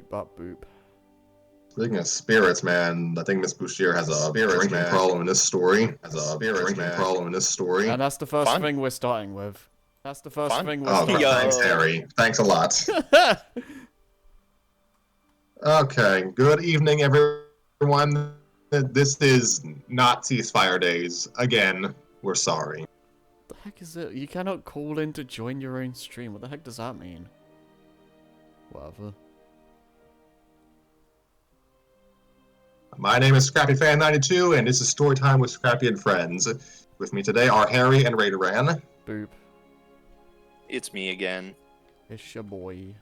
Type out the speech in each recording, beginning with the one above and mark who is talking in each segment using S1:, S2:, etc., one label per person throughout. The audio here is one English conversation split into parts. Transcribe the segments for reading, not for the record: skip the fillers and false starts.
S1: bop boop.
S2: Speaking of spirits, man, I think Miss Bustier has a drinking problem in this story.
S1: And that's the first thing we're starting with. That's the first thing we're starting with.
S2: Thanks, Harry. Thanks a lot. Okay, good evening, everyone. This is not Ceasefire Days. Again, we're sorry.
S1: What the heck is it? You cannot call in to join your own stream. What the heck does that mean? Whatever.
S2: My name is Scrappy Fan 92, and this is Storytime with Scrappy and Friends. With me today are Harry and Raideran.
S1: Boop.
S3: It's me again.
S1: It's your boy.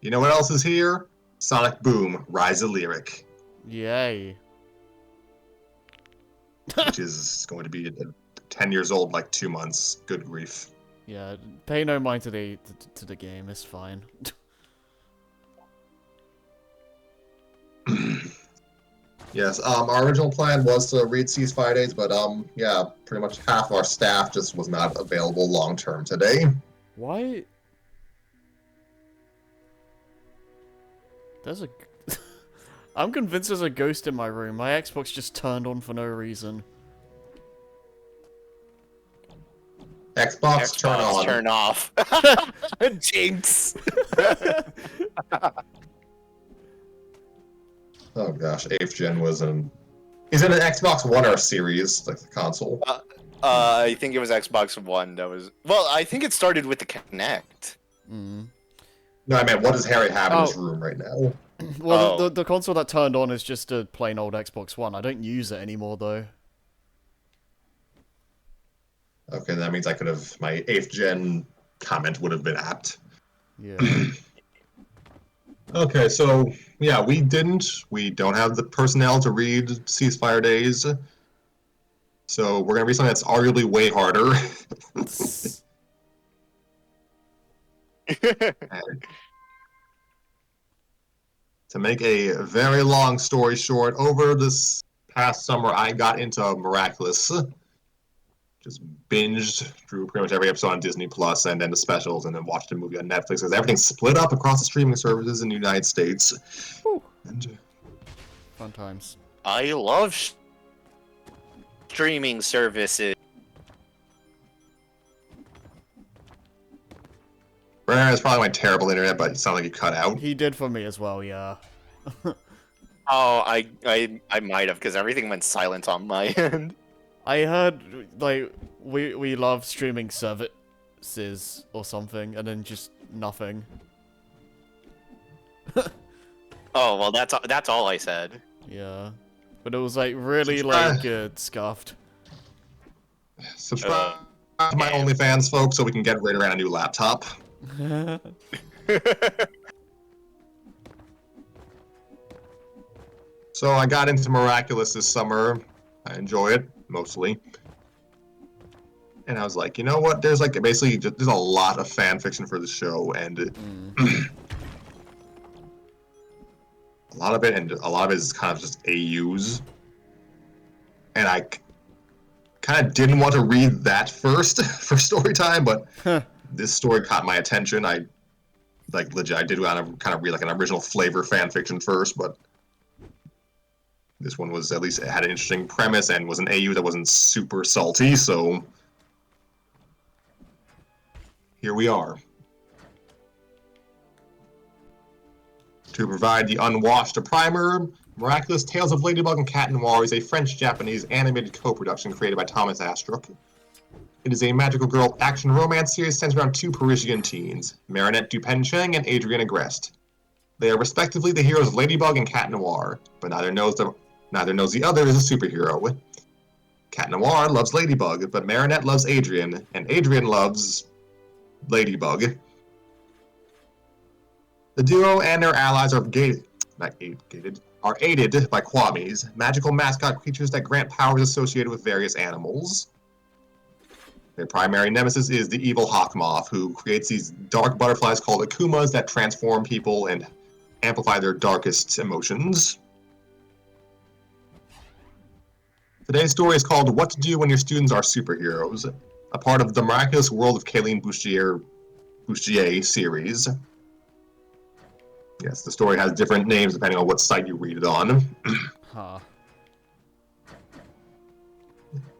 S2: You know what else is here? Sonic Boom, Rise of Lyric.
S1: Yay.
S2: Which is going to be 10 years old, like 2 months. Good grief.
S1: Yeah, pay no mind to the game. It's fine.
S2: Yes, our original plan was to read Ceasefire Days, but yeah, pretty much half our staff just was not available long term today.
S1: Why? There's a... I'm convinced there's a ghost in my room. My Xbox just turned on for no reason.
S2: Xbox turn on.
S3: Turn off. Jinx.
S2: Oh gosh, 8th gen was an... Is it an Xbox One or series, like the console?
S3: I think it was Xbox One that was... Well, I think it started with the Kinect.
S1: Mm.
S2: No, I meant, what does Harry have in his room right now?
S1: Well, the console that turned on is just a plain old Xbox One. I don't use it anymore, though.
S2: Okay, that means I could have... My 8th gen comment would have been apt.
S1: Yeah.
S2: Okay, so, yeah, we don't have the personnel to read Ceasefire Days. So we're gonna read something that's arguably way harder. To make a very long story short, over this past summer I got into Miraculous. Just binged through pretty much every episode on Disney Plus and then the specials, and then watched a movie on Netflix because everything's split up across the streaming services in the United States. And,
S1: fun times.
S3: I love streaming services.
S2: Brian, it's probably my terrible internet, but it sounded like you cut out.
S1: He did for me as well, yeah.
S3: Oh, I might have, because everything went silent on my end.
S1: I heard, like, we love streaming services or something, and then just nothing.
S3: Oh, well, that's all I said.
S1: Yeah. But it was, like, really, like, scuffed.
S2: Subscribe to my OnlyFans, folks, so we can get right around a new laptop. So I got into Miraculous this summer. I enjoy it, mostly. And I was like, you know what? There's like basically there's a lot of fan fiction for the show, and a lot of it is kind of just AUs. And I kind of didn't want to read that first for story time, but this story caught my attention. I legit I did want to kind of read like an original flavor fan fiction first, but this one was, at least it had an interesting premise and was an AU that wasn't super salty, so here we are. To provide the unwashed a primer, Miraculous Tales of Ladybug and Cat Noir is a French-Japanese animated co-production created by Thomas Astruc. It is a magical girl action romance series centered around two Parisian teens, Marinette Dupen-Cheng and Adrienne Agreste. They are respectively the heroes of Ladybug and Cat Noir, but neither knows the other is a superhero. Cat Noir loves Ladybug, but Marinette loves Adrienne, and Adrienne loves Ladybug. The duo and their allies are aided by Kwamis, magical mascot creatures that grant powers associated with various animals. Their primary nemesis is the evil Hawkmoth, who creates these dark butterflies called Akumas that transform people and amplify their darkest emotions. Today's story is called What to Do When Your Students Are Superheroes, a part of the Miraculous World of Caline Bustier series. Yes, the story has different names depending on what site you read it on.
S1: Huh.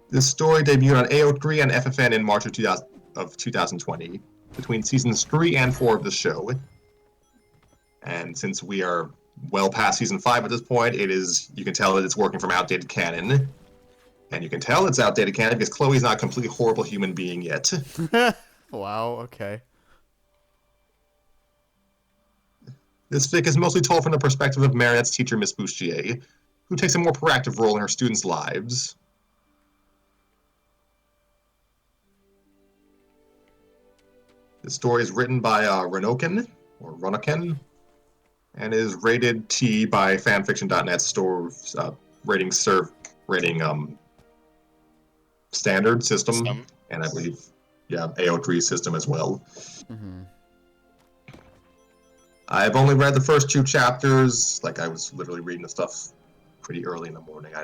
S2: This story debuted on AO3 and FFN in March of 2020, between seasons 3 and 4 of the show. And since we are well past season 5 at this point, you can tell that it's working from outdated canon. And you can tell it's outdated canon because Chloe's not a completely horrible human being yet.
S1: Wow, okay.
S2: This fic is mostly told from the perspective of Marinette's teacher, Miss Bustier, who takes a more proactive role in her students' lives. The story is written by Renoken, and is rated T by fanfiction.net's rating standard system, and I believe, yeah, AO3 system as well.
S1: Mm-hmm.
S2: I've only read the first 2 chapters. Like, I was literally reading the stuff pretty early in the morning. I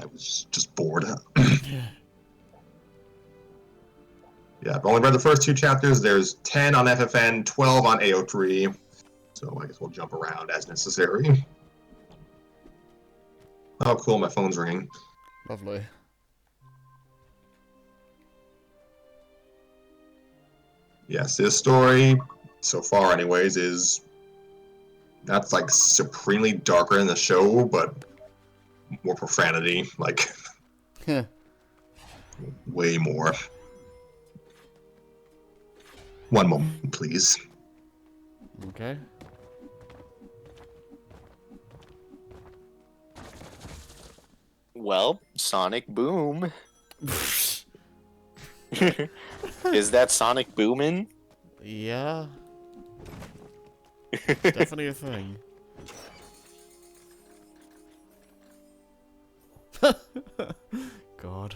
S2: was just bored. Yeah, I've only read the first 2 chapters. There's 10 on FFN, 12 on AO3. So I guess we'll jump around as necessary. Oh, cool, my phone's ringing.
S1: Lovely.
S2: Yes, this story, so far anyways, is not like supremely darker than the show, but more profanity, like way more. One moment, please.
S1: Okay.
S3: Well, Sonic Boom. Is that Sonic Boomin'?
S1: Yeah. Definitely a thing. God.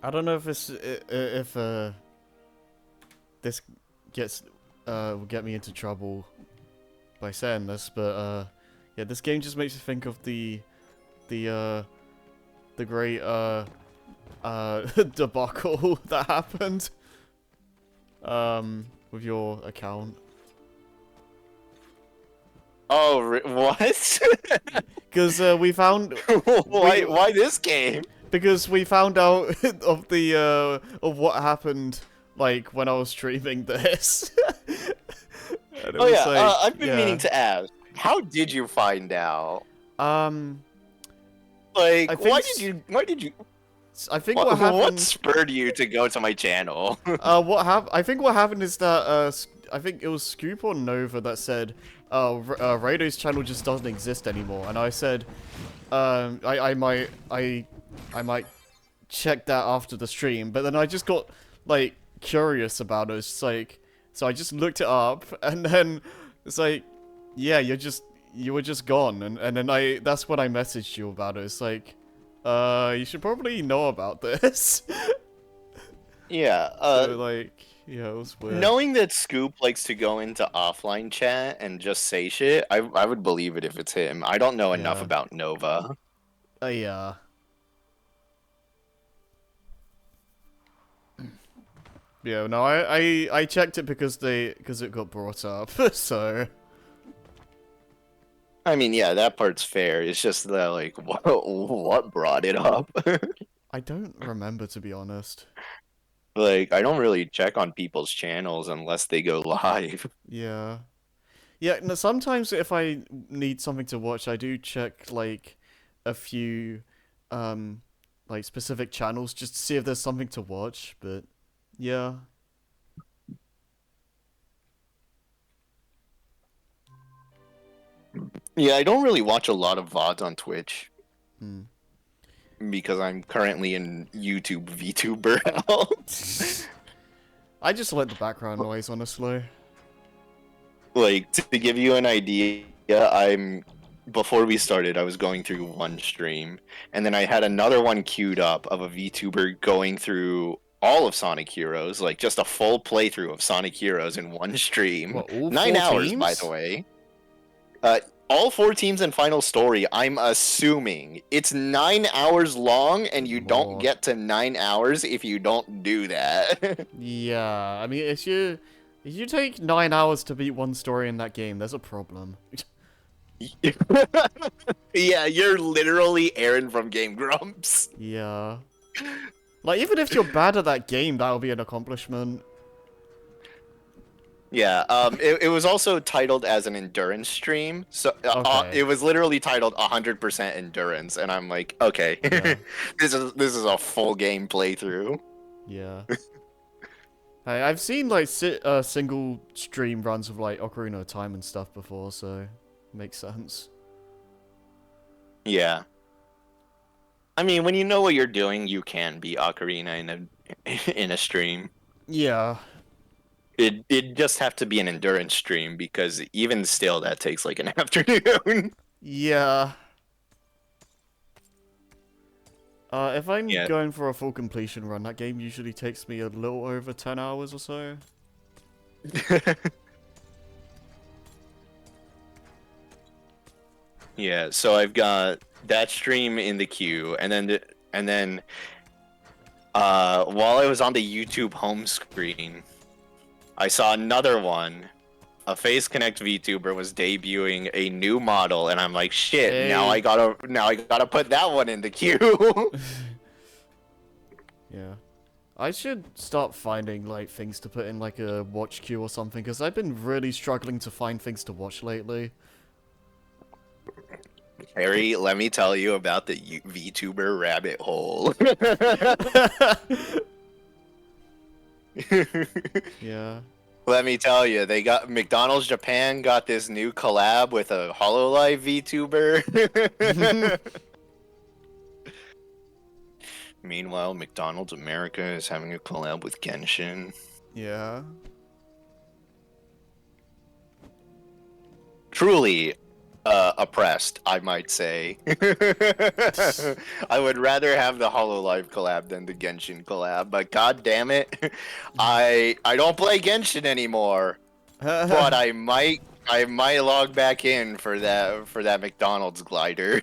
S1: I don't know if this this gets will get me into trouble by saying this, but yeah, this game just makes me think of the great debacle that happened with your account.
S3: Oh, what?
S1: Because we found
S3: Why this game?
S1: because we found out of the of what happened like when I was streaming this. And it
S3: Oh
S1: was
S3: yeah,
S1: like,
S3: I've been
S1: yeah.
S3: meaning to ask. How did you find out?
S1: I
S3: Like,
S1: think
S3: why did you?
S1: I think what
S3: What
S1: happened.
S3: spurred you to go to my channel?
S1: I think what happened is that I think it was Scoop or Nova that said, Rado's channel just doesn't exist anymore, and I said, I might check that after the stream, but then I just got like curious about it. It's just like, so I just looked it up, and then it's like, yeah, you were just gone, and then that's when I messaged you about it. It's like, you should probably know about this.
S3: Yeah.
S1: So, like, yeah, it was weird.
S3: Knowing that Scoop likes to go into offline chat and just say shit, I would believe it if it's him. I don't know enough
S1: Yeah.
S3: about Nova.
S1: Yeah. Yeah, no, I checked it because it got brought up, so.
S3: I mean, yeah, that part's fair. It's just that, like, what brought it up?
S1: I don't remember, to be honest.
S3: Like, I don't really check on people's channels unless they go live.
S1: Yeah. Yeah, no, sometimes if I need something to watch, I do check, like, a few, like, specific channels just to see if there's something to watch, but, yeah.
S3: Yeah, I don't really watch a lot of VODs on Twitch.
S1: Hmm.
S3: Because I'm currently in YouTube VTuber out.
S1: I just like the background noise, honestly.
S3: Like, to give you an idea, I'm before we started, I was going through one stream, and then I had another one queued up of a VTuber going through all of Sonic Heroes, like just a full playthrough of Sonic Heroes in one stream.
S1: What, all
S3: 9
S1: 4
S3: hours, by the
S1: teams?
S3: way. All 4 teams and final story, I'm assuming. It's 9 hours long, and you don't
S1: Lord.
S3: get to 9 hours if you don't do that.
S1: Yeah, I mean, if you take 9 hours to beat one story in that game, there's a problem.
S3: Yeah, you're literally Aaron from Game Grumps.
S1: Yeah. Like, even if you're bad at that game, that'll be an accomplishment.
S3: Yeah, it was also titled as an endurance stream, so
S1: Okay.
S3: it was literally titled 100% endurance, and I'm like, okay,
S1: Yeah.
S3: this is a full game playthrough.
S1: Yeah. Hey, I've seen, like, single stream runs of, like, Ocarina of Time and stuff before, so makes sense.
S3: Yeah, I mean, when you know what you're doing, you can beat Ocarina in a stream.
S1: Yeah.
S3: It just have to be an endurance stream because even still, that takes like an afternoon.
S1: Yeah. If I'm
S3: Yeah.
S1: going for a full completion run, that game usually takes me a little over 10 hours or so.
S3: Yeah, so I've got that stream in the queue, and then while I was on the YouTube home screen, I saw another one. A Face Connect VTuber was debuting a new model, and I'm like, shit! Now I
S1: Hey.
S3: gotta put that one in the queue.
S1: Yeah. I should start finding, like, things to put in, like, a watch queue or something, because I've been really struggling to find things to watch lately.
S3: Harry, let me tell you about the VTuber rabbit hole.
S1: Yeah.
S3: Let me tell you, they got McDonald's Japan got this new collab with a HoloLive VTuber. Meanwhile, McDonald's America is having a collab with Genshin.
S1: Yeah.
S3: Truly oppressed, I might say. I would rather have the HoloLive collab than the Genshin collab, but god damn it, I don't play Genshin anymore. But I might log back in for that McDonald's glider.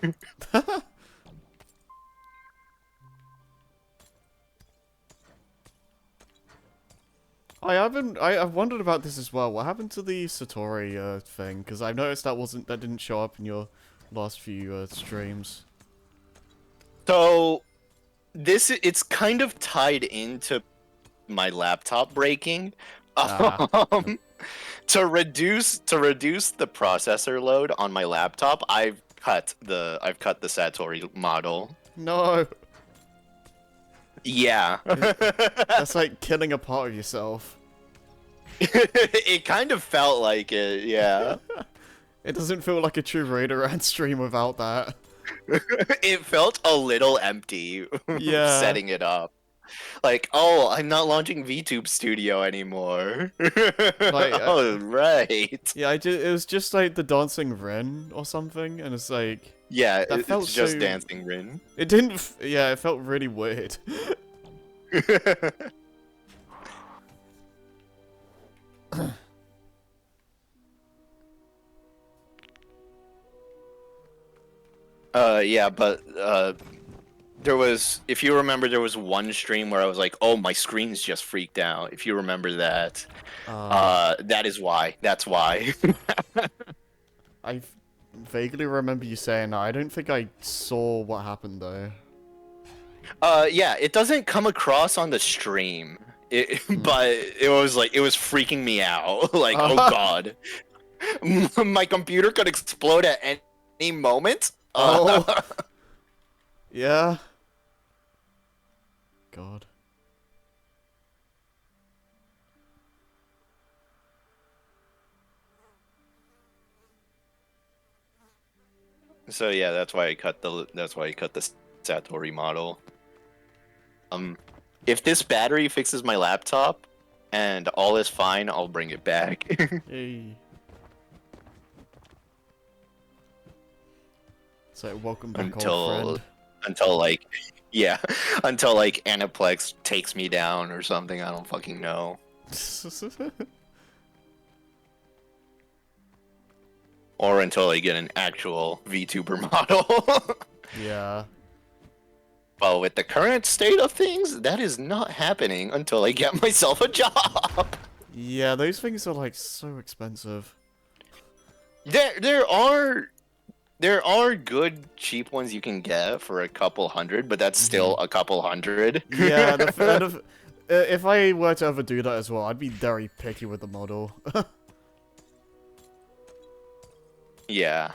S1: I've wondered about this as well. What happened to the Satori thing? Because I've noticed that didn't show up in your last few streams.
S3: So it's kind of tied into my laptop breaking.
S1: Ah.
S3: To reduce the processor load on my laptop, I've cut the Satori model.
S1: No.
S3: Yeah.
S1: That's like killing a part of yourself.
S3: It kind of felt like it, yeah.
S1: It doesn't feel like a true Raiderant stream without that.
S3: It felt a little empty
S1: Yeah.
S3: setting it up. Like, oh, I'm not launching VTube Studio anymore. Oh, right.
S1: Yeah, it was just like the dancing Ren or something, and it's like
S3: Yeah,
S1: that felt
S3: it's just
S1: so...
S3: Dancing Rin.
S1: It didn't. Yeah, it felt really weird.
S3: Yeah, but there was, if you remember, there was one stream where I was like, "Oh, my screen's just freaked out." If you remember that, that is why. That's why.
S1: I vaguely remember you saying that. I don't think I saw what happened though.
S3: Yeah, it doesn't come across on the stream. But it was like, it was freaking me out. Like, oh god, my computer could explode at any moment.
S1: Oh. Yeah. God.
S3: So yeah, that's why I cut the Satori model. If this battery fixes my laptop and all is fine, I'll bring it back.
S1: Hey. So welcome back, old
S3: until
S1: friend.
S3: until like yeah, until like Aniplex takes me down or something. I don't fucking know. Or until I get an actual VTuber model.
S1: Yeah.
S3: But with the current state of things, that is not happening until I get myself a job.
S1: Yeah, those things are like so expensive.
S3: There are good cheap ones you can get for a couple hundred, but that's still a couple hundred.
S1: Yeah, if I were to ever do that as well, I'd be very picky with the model.
S3: Yeah.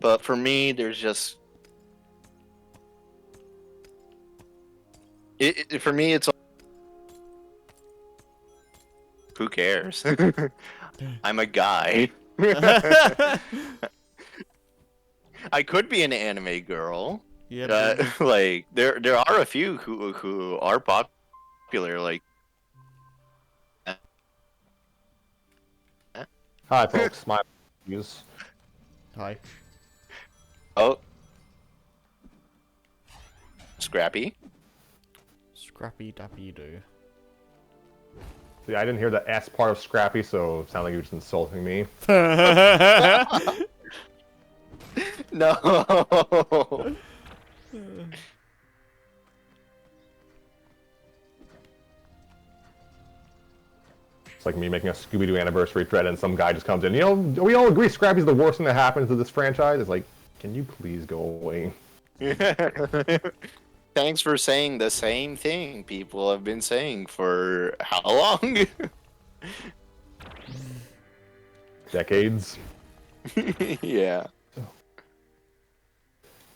S3: But for me, there's just for me, it's who cares? I'm a guy. I could be an anime girl.
S1: Yeah, but
S3: Like there are a few who are popular. Like
S4: Hi, folks. My views.
S1: hi.
S3: oh, Scrappy.
S1: Scrappy dappy doo.
S4: See, I didn't hear the S part of Scrappy, so it sounded like you were just insulting me.
S3: No.
S4: It's like me making a Scooby-Doo anniversary thread and some guy just comes in. You know, we all agree Scrappy's the worst thing that happens to this franchise. It's like, can you please go away?
S3: Thanks for saying the same thing people have been saying for how long?
S4: Decades.
S3: Yeah.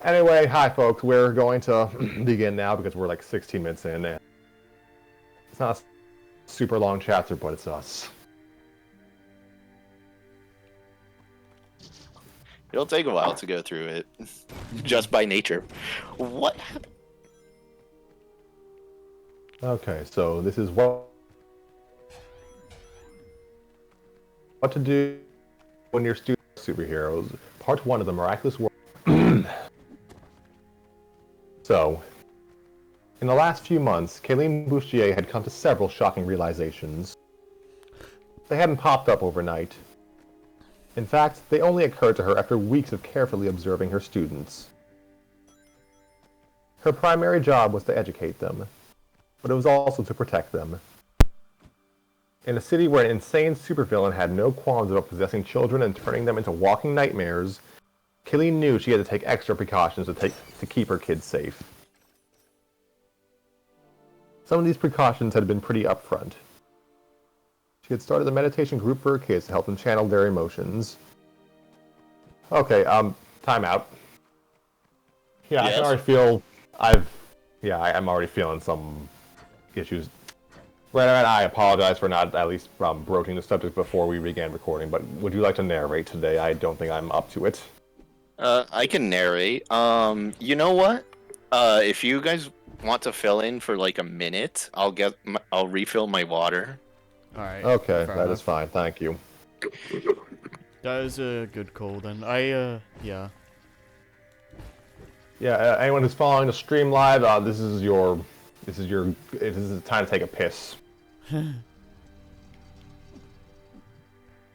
S4: Anyway, hi, folks. We're going to begin now because we're like 16 minutes in. And it's not a super long chapter, but it's us.
S3: It'll take a while to go through it, just by nature. What happened?
S4: Okay, so this is what to do when you're student superheroes. Part 1 of the Miraculous World. So, in the last few months, Caline and Bustier had come to several shocking realizations. They hadn't popped up overnight. In fact, they only occurred to her after weeks of carefully observing her students. Her primary job was to educate them, but it was also to protect them. In a city where an insane supervillain had no qualms about possessing children and turning them into walking nightmares, Caline knew she had to take extra precautions to keep her kids safe. Some of these precautions had been pretty upfront. She had started a meditation group for her kids to help them channel their emotions. Okay, time out. Yeah,
S3: Yes?
S4: I can already feel I'm already feeling some issues. Right, I apologize for not at least broaching the subject before we began recording, but would you like to narrate today? I don't think I'm up to it.
S3: I can narrate. You know what? If you guys want to fill in for like a minute, I'll refill my water.
S1: Alright.
S4: Okay,
S1: fair
S4: that
S1: enough.
S4: is fine, thank you.
S1: That is a good call then. Yeah.
S4: Yeah, anyone who's following the stream live, this is the time to take a piss.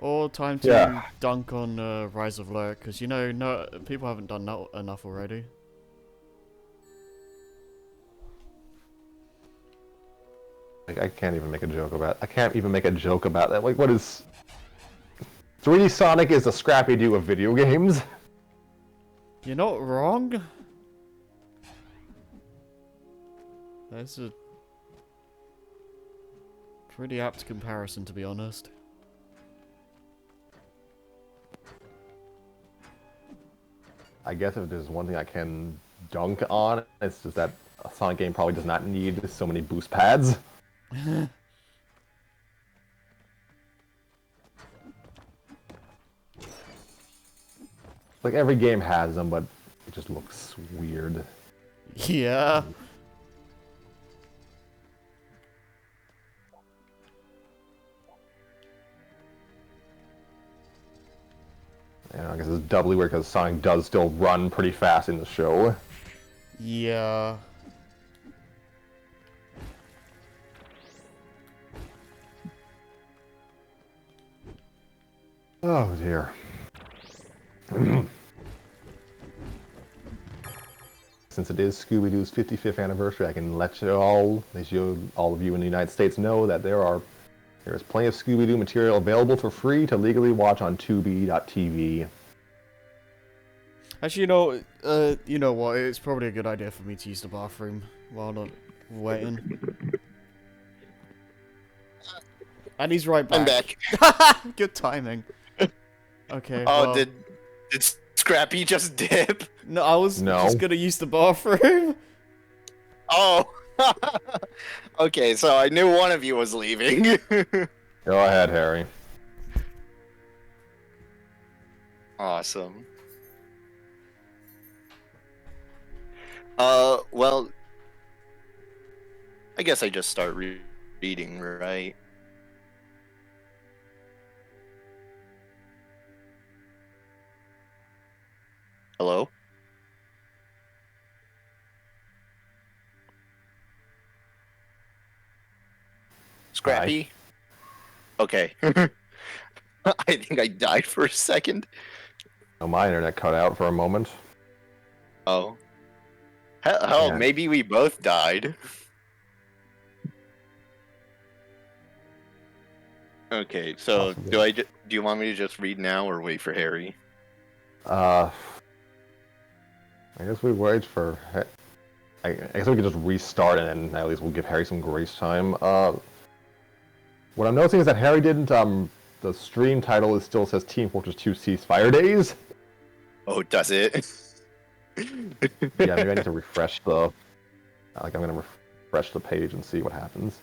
S1: Or time to
S4: Yeah.
S1: dunk on Rise of Lurk, because you know, no people haven't done that enough already.
S4: Like, I can't even make a joke about that. Like, what is 3D Sonic is the Scrappy-Doo of video games?
S1: You're not wrong. That's a pretty apt comparison, to be honest.
S4: I guess if there's one thing I can dunk on, it's just that a Sonic game probably does not need so many boost pads. Like, every game has them, but it just looks weird.
S1: Yeah.
S4: I guess it's doubly weird because Sonic does still run pretty fast in the show.
S1: Yeah.
S4: Oh dear. Since it is Scooby-Doo's 55th anniversary, I can let you all, all of you in the United States know that there is plenty of Scooby-Doo material available for free to legally watch on Tubi.tv.
S1: Actually, you know what? It's probably a good idea for me to use the bathroom while not waiting. And he's right
S3: I'm
S1: back.
S3: back.
S1: Good timing. Okay.
S3: Oh,
S1: well,
S3: did Scrappy just dip?
S1: No, I was
S4: No.
S1: just gonna use the bathroom.
S3: Oh. Okay, so I knew one of you was leaving.
S4: Go ahead, Harry.
S3: Awesome. Well, I guess I just start reading, right? Hello? Scrappy? Okay. I think I died for a second.
S4: Oh, my internet cut out for a moment.
S3: Oh. Hell,
S4: Yeah.
S3: maybe we both died. Okay, so
S4: Possibly.
S3: do you want me to just read now or wait for Harry?
S4: I guess we wait for... I guess we could just restart and then at least we'll give Harry some grace time. What I'm noticing is that Harry didn't, the stream title still says Team Fortress 2 Ceasefire Days.
S3: Oh, does it?
S4: Yeah, maybe I need to refresh the... I'm gonna refresh the page and see what happens.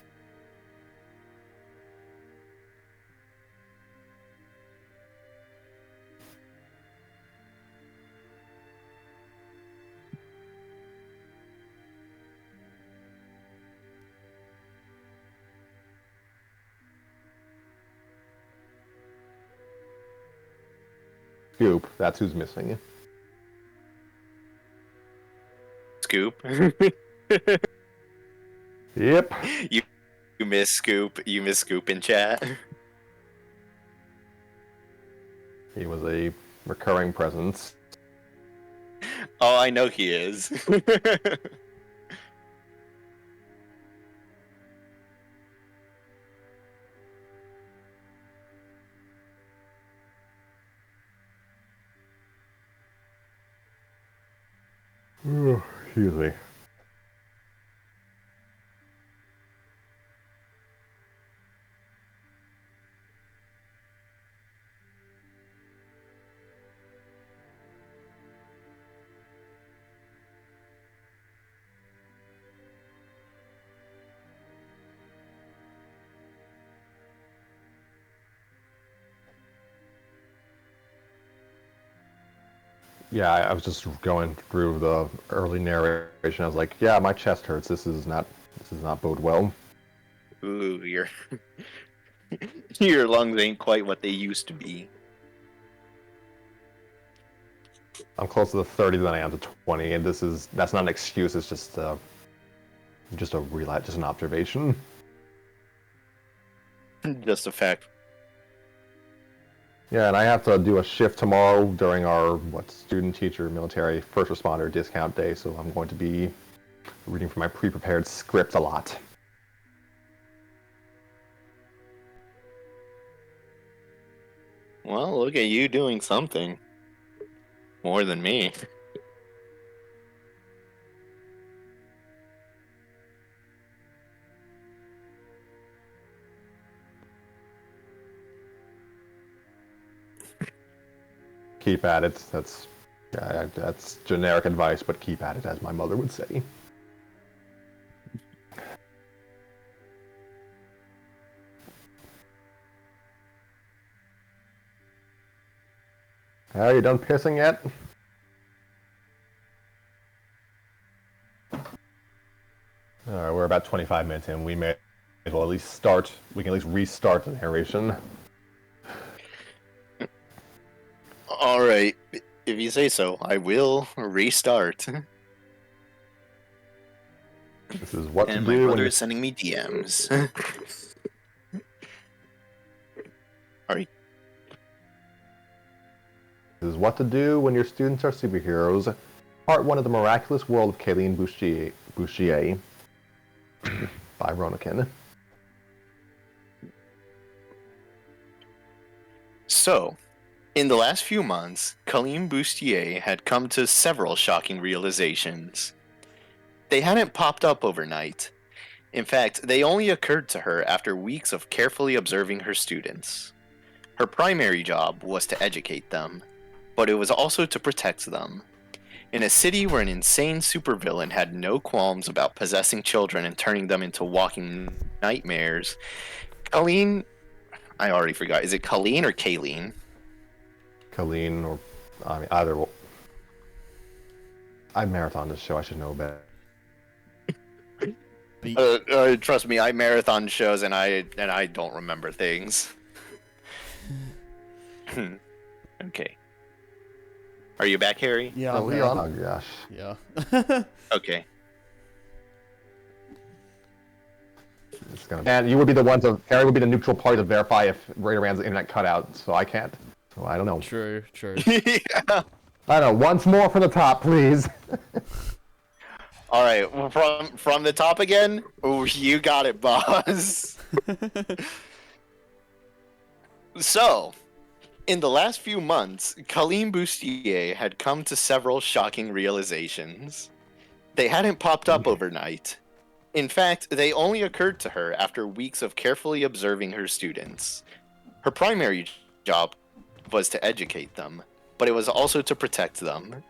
S4: Scoop, that's who's missing.
S3: Scoop.
S4: Yep.
S3: You miss Scoop. You miss Scoop in chat.
S4: He was a recurring presence.
S3: Oh, I know he is.
S4: Excuse me. Yeah, I was just going through the early narration. I was like, yeah, my chest hurts. This is not bode well.
S3: Ooh, your lungs ain't quite what they used to be.
S4: I'm closer to 30 than I am to 20, and that's not an excuse. It's just a just an observation.
S3: Just a fact.
S4: Yeah, and I have to do a shift tomorrow during our student, teacher, military, first responder discount day, so I'm going to be reading from my pre-prepared script a lot.
S3: Well, look at you doing something. More than me.
S4: Keep at it. That's generic advice, but keep at it, as my mother would say. Are you done pissing yet? Alright, we're about 25 minutes in. We may as well at least start. We can at least restart the narration.
S3: All right, if you say so, I will restart.
S4: This is what to
S3: And my
S4: do when
S3: brother
S4: you're...
S3: is sending me DMs. All right.
S4: This is what to do when your students are superheroes. Part 1 of the Miraculous World of Caline Bustier by Ronakin.
S3: So, in the last few months, Caline Bustier had come to several shocking realizations. They hadn't popped up overnight. In fact, they only occurred to her after weeks of carefully observing her students. Her primary job was to educate them, but it was also to protect them. In a city where an insane supervillain had no qualms about possessing children and turning them into walking nightmares, Caline... I already forgot. Is it Caline or Caline?
S4: Caline, or... I mean, either... I marathon this show, I should know better.
S3: Trust me, I marathon shows and I don't remember things. Okay. Are you back, Harry?
S1: Yeah,
S4: Oh,
S1: man.
S4: you're on? Oh, gosh.
S1: Yeah.
S3: Okay.
S4: It's gonna... And you would be the one to... Harry would be the neutral party to verify if Raider Rand's internet cut out, so I can't. So I don't know.
S1: True, true.
S3: Yeah.
S4: I don't know. Once more from the top, please.
S3: All right, from the top again. Ooh, you got it, boss. So, in the last few months, Caline Bustier had come to several shocking realizations. They hadn't popped up overnight. In fact, they only occurred to her after weeks of carefully observing her students. Her primary job was to educate them, but it was also to protect them.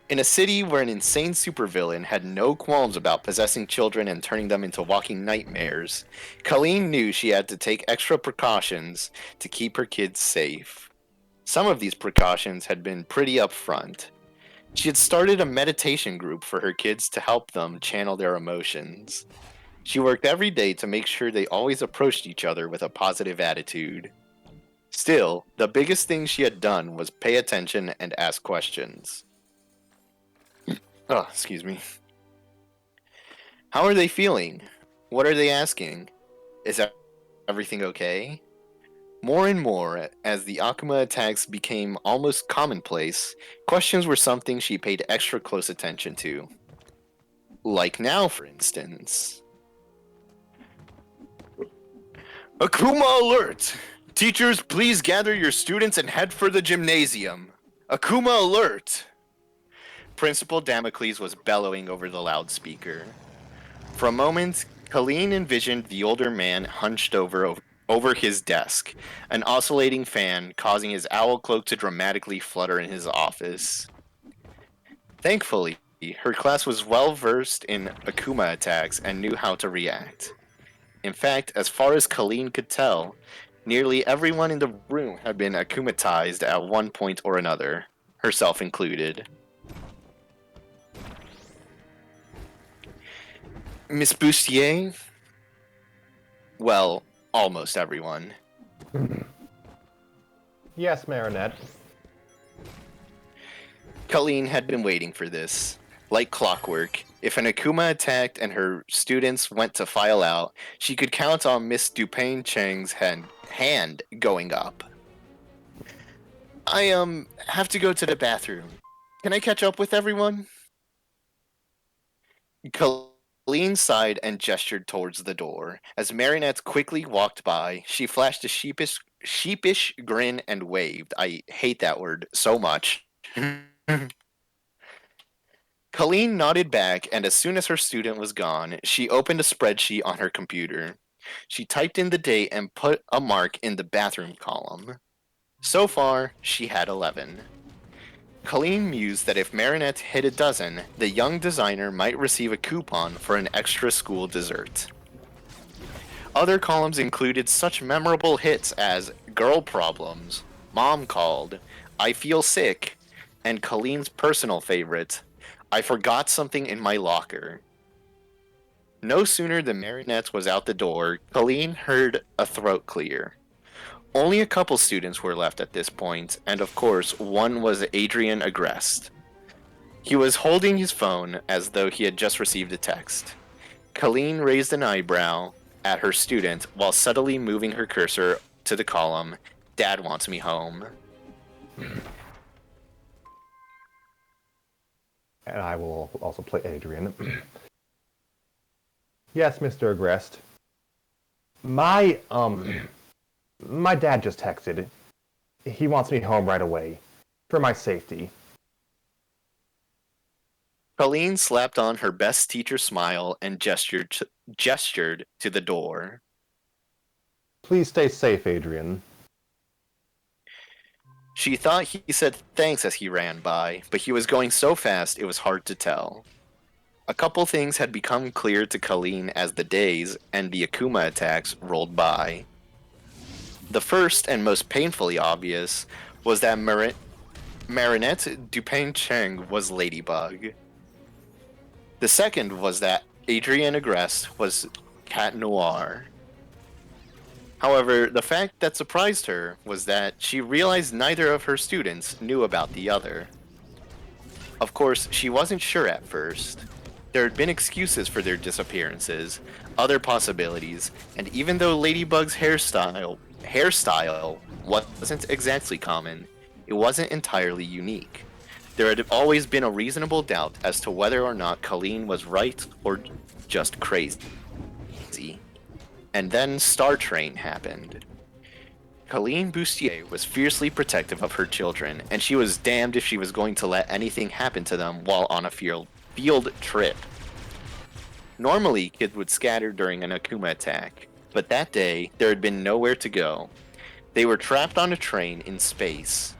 S3: In a city where an insane supervillain had no qualms about possessing children and turning them into walking nightmares, Caline knew she had to take extra precautions to keep her kids safe. Some of these precautions had been pretty upfront. She had started a meditation group for her kids to help them channel their emotions. She worked every day to make sure they always approached each other with a positive attitude. Still, the biggest thing she had done was pay attention and ask questions. Oh, excuse me. How are they feeling? What are they asking? Is everything okay? More and more, as the Akuma attacks became almost commonplace, questions were something she paid extra close attention to. Like now, for instance. Akuma alert! Teachers, please gather your students and head for the gymnasium. Akuma alert! Principal Damocles was bellowing over the loudspeaker. For a moment, Caline envisioned the older man hunched over his desk, an oscillating fan causing his owl cloak to dramatically flutter in his office. Thankfully, her class was well versed in Akuma attacks and knew how to react. In fact, as far as Caline could tell, nearly everyone in the room had been akumatized at one point or another, herself included. Miss Bustier? Well, almost everyone.
S4: Yes, Marinette.
S3: Caline had been waiting for this. Like clockwork, if an Akuma attacked and her students went to file out, she could count on Miss Dupain Cheng's hand going up. I have to go to the bathroom. Can I catch up with everyone? Caline sighed and gestured towards the door. As Marinette quickly walked by, she flashed a sheepish grin and waved. I hate that word so much. Caline nodded back, and as soon as her student was gone, she opened a spreadsheet on her computer. She typed in the date and put a mark in the bathroom column. So far, she had 11. Caline mused that if Marinette hit a dozen, the young designer might receive a coupon for an extra school dessert. Other columns included such memorable hits as Girl Problems, Mom Called, I Feel Sick, and Caline's personal favorite, I forgot something in my locker. No sooner than Marinette was out the door, Caline heard a throat clear. Only a couple students were left at this point, and of course, one was Adrian Agreste. He was holding his phone as though he had just received a text. Caline raised an eyebrow at her student while subtly moving her cursor to the column, "Dad wants me home."
S4: And I will also play Adrian. Yes, Mr. Agreste. My dad just texted. He wants me home right away. For my safety.
S3: Caline slapped on her best teacher smile and gestured to the door.
S4: Please stay safe, Adrian.
S3: She thought he said thanks as he ran by, but he was going so fast it was hard to tell. A couple things had become clear to Caline as the days and the Akuma attacks rolled by. The first and most painfully obvious was that Marinette Dupin-Cheng was Ladybug. The second was that Adrienne Agreste was Cat Noir. However, the fact that surprised her was that she realized neither of her students knew about the other. Of course, she wasn't sure at first. There had been excuses for their disappearances, other possibilities, and even though Ladybug's hairstyle wasn't exactly common, it wasn't entirely unique. There had always been a reasonable doubt as to whether or not Caline was right or just crazy. And then Star Train happened. Caline Bustier was fiercely protective of her children, and she was damned if she was going to let anything happen to them while on a field trip. Normally, kids would scatter during an Akuma attack, but that day, there had been nowhere to go. They were trapped on a train in space.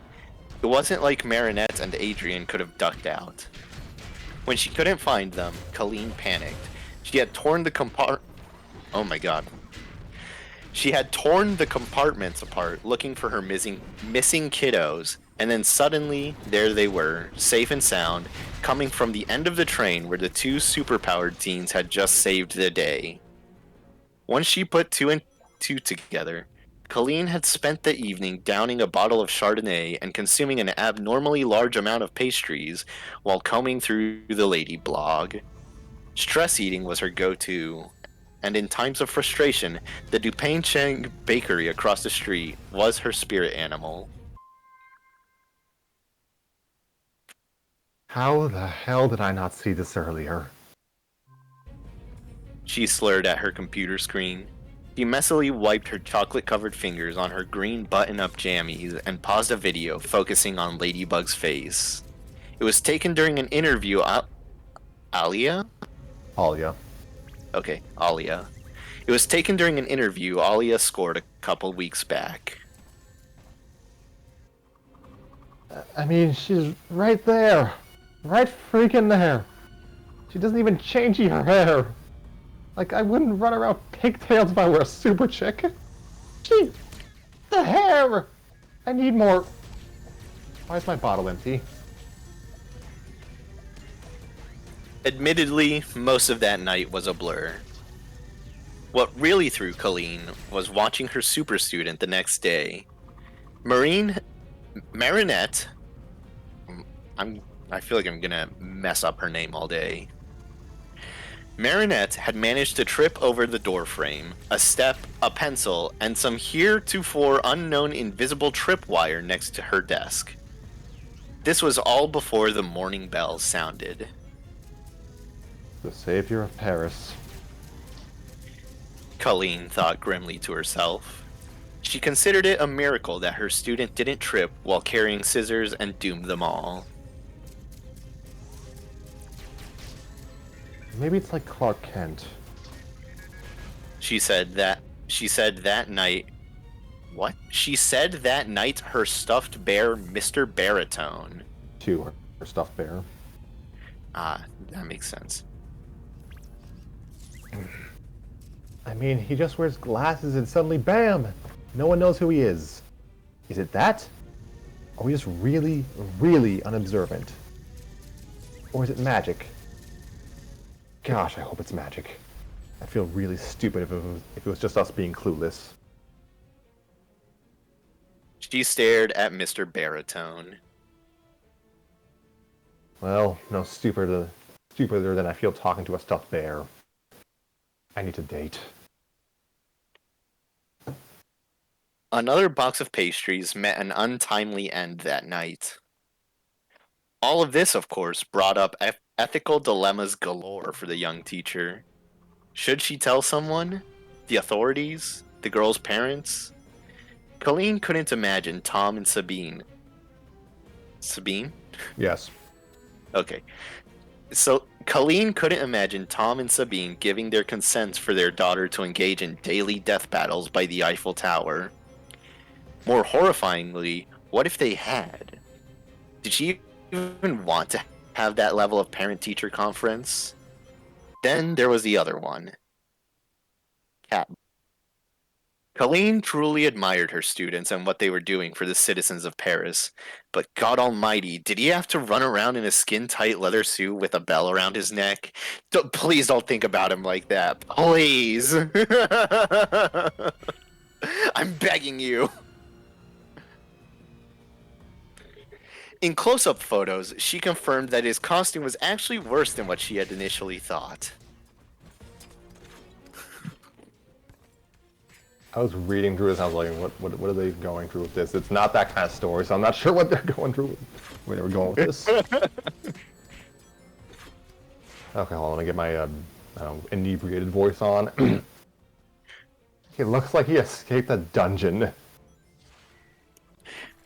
S3: It wasn't like Marinette and Adrian could have ducked out. When she couldn't find them, Caline panicked. She had torn the Oh my god. She had torn the compartments apart looking for her missing kiddos, and then suddenly, there they were, safe and sound, coming from the end of the train where the two superpowered teens had just saved the day. Once she put two and two together, Caline had spent the evening downing a bottle of Chardonnay and consuming an abnormally large amount of pastries while combing through the lady blog. Stress eating was her go-to, and in times of frustration, the Dupin-Cheng bakery across the street was her spirit animal.
S4: How the hell did I not see this earlier?
S3: She slurred at her computer screen. She messily wiped her chocolate-covered fingers on her green button-up jammies and paused a video focusing on Ladybug's face. It was taken during an interview. Alia?
S4: Alia.
S3: Okay, Alia. It was taken during an interview Alia scored a couple weeks back.
S4: I mean, she's right there. Right freaking there. She doesn't even change her hair. Like, I wouldn't run around pigtails if I were a super chick. Gee, the hair! I need more. Why is my bottle empty?
S3: Admittedly, most of that night was a blur. What really threw Caline was watching her super student the next day. Marinette. I feel like I'm gonna mess up her name all day. Marinette had managed to trip over the doorframe, a step, a pencil, and some heretofore unknown invisible tripwire next to her desk. This was all before the morning bells sounded.
S4: The savior of Paris.
S3: Caline thought grimly to herself. She considered it a miracle that her student didn't trip while carrying scissors and doomed them all.
S4: Maybe it's like Clark Kent.
S3: She said that night. What? She said that night her stuffed bear, Mr. Baritone.
S4: To her stuffed bear.
S3: Ah, that makes sense.
S4: I mean, he just wears glasses and suddenly, bam! No one knows who he is. Is it that? Are we just really, really unobservant? Or is it magic? Gosh, I hope it's magic. I'd feel really stupid if it was just us being clueless.
S3: She stared at Mr. Baritone.
S4: Well, no stupider than I feel talking to a stuffed bear. I need to date.
S3: Another box of pastries met an untimely end that night. All of this, of caurse, brought up ethical dilemmas galore for the young teacher. Should she tell someone? The authorities? The girl's parents? Caline couldn't imagine Tom and Sabine. Sabine?
S4: Yes.
S3: Okay. So, Caline couldn't imagine Tom and Sabine giving their consent for their daughter to engage in daily death battles by the Eiffel Tower. More horrifyingly, what if they had? Did she even want to have that level of parent-teacher conference? Then there was the other one. Cat. Caline truly admired her students and what they were doing for the citizens of Paris, but God almighty, did he have to run around in a skin-tight leather suit with a bell around his neck? Please don't think about him like that. Please! I'm begging you. In close-up photos, she confirmed that his costume was actually worse than what she had initially thought.
S4: I was reading through this and I was like, what are they going through with this? It's not that kind of story, so I'm not sure what they're going through, where they were going with this. Okay, hold on, let me get my I don't know, inebriated voice on. It looks like he escaped a dungeon.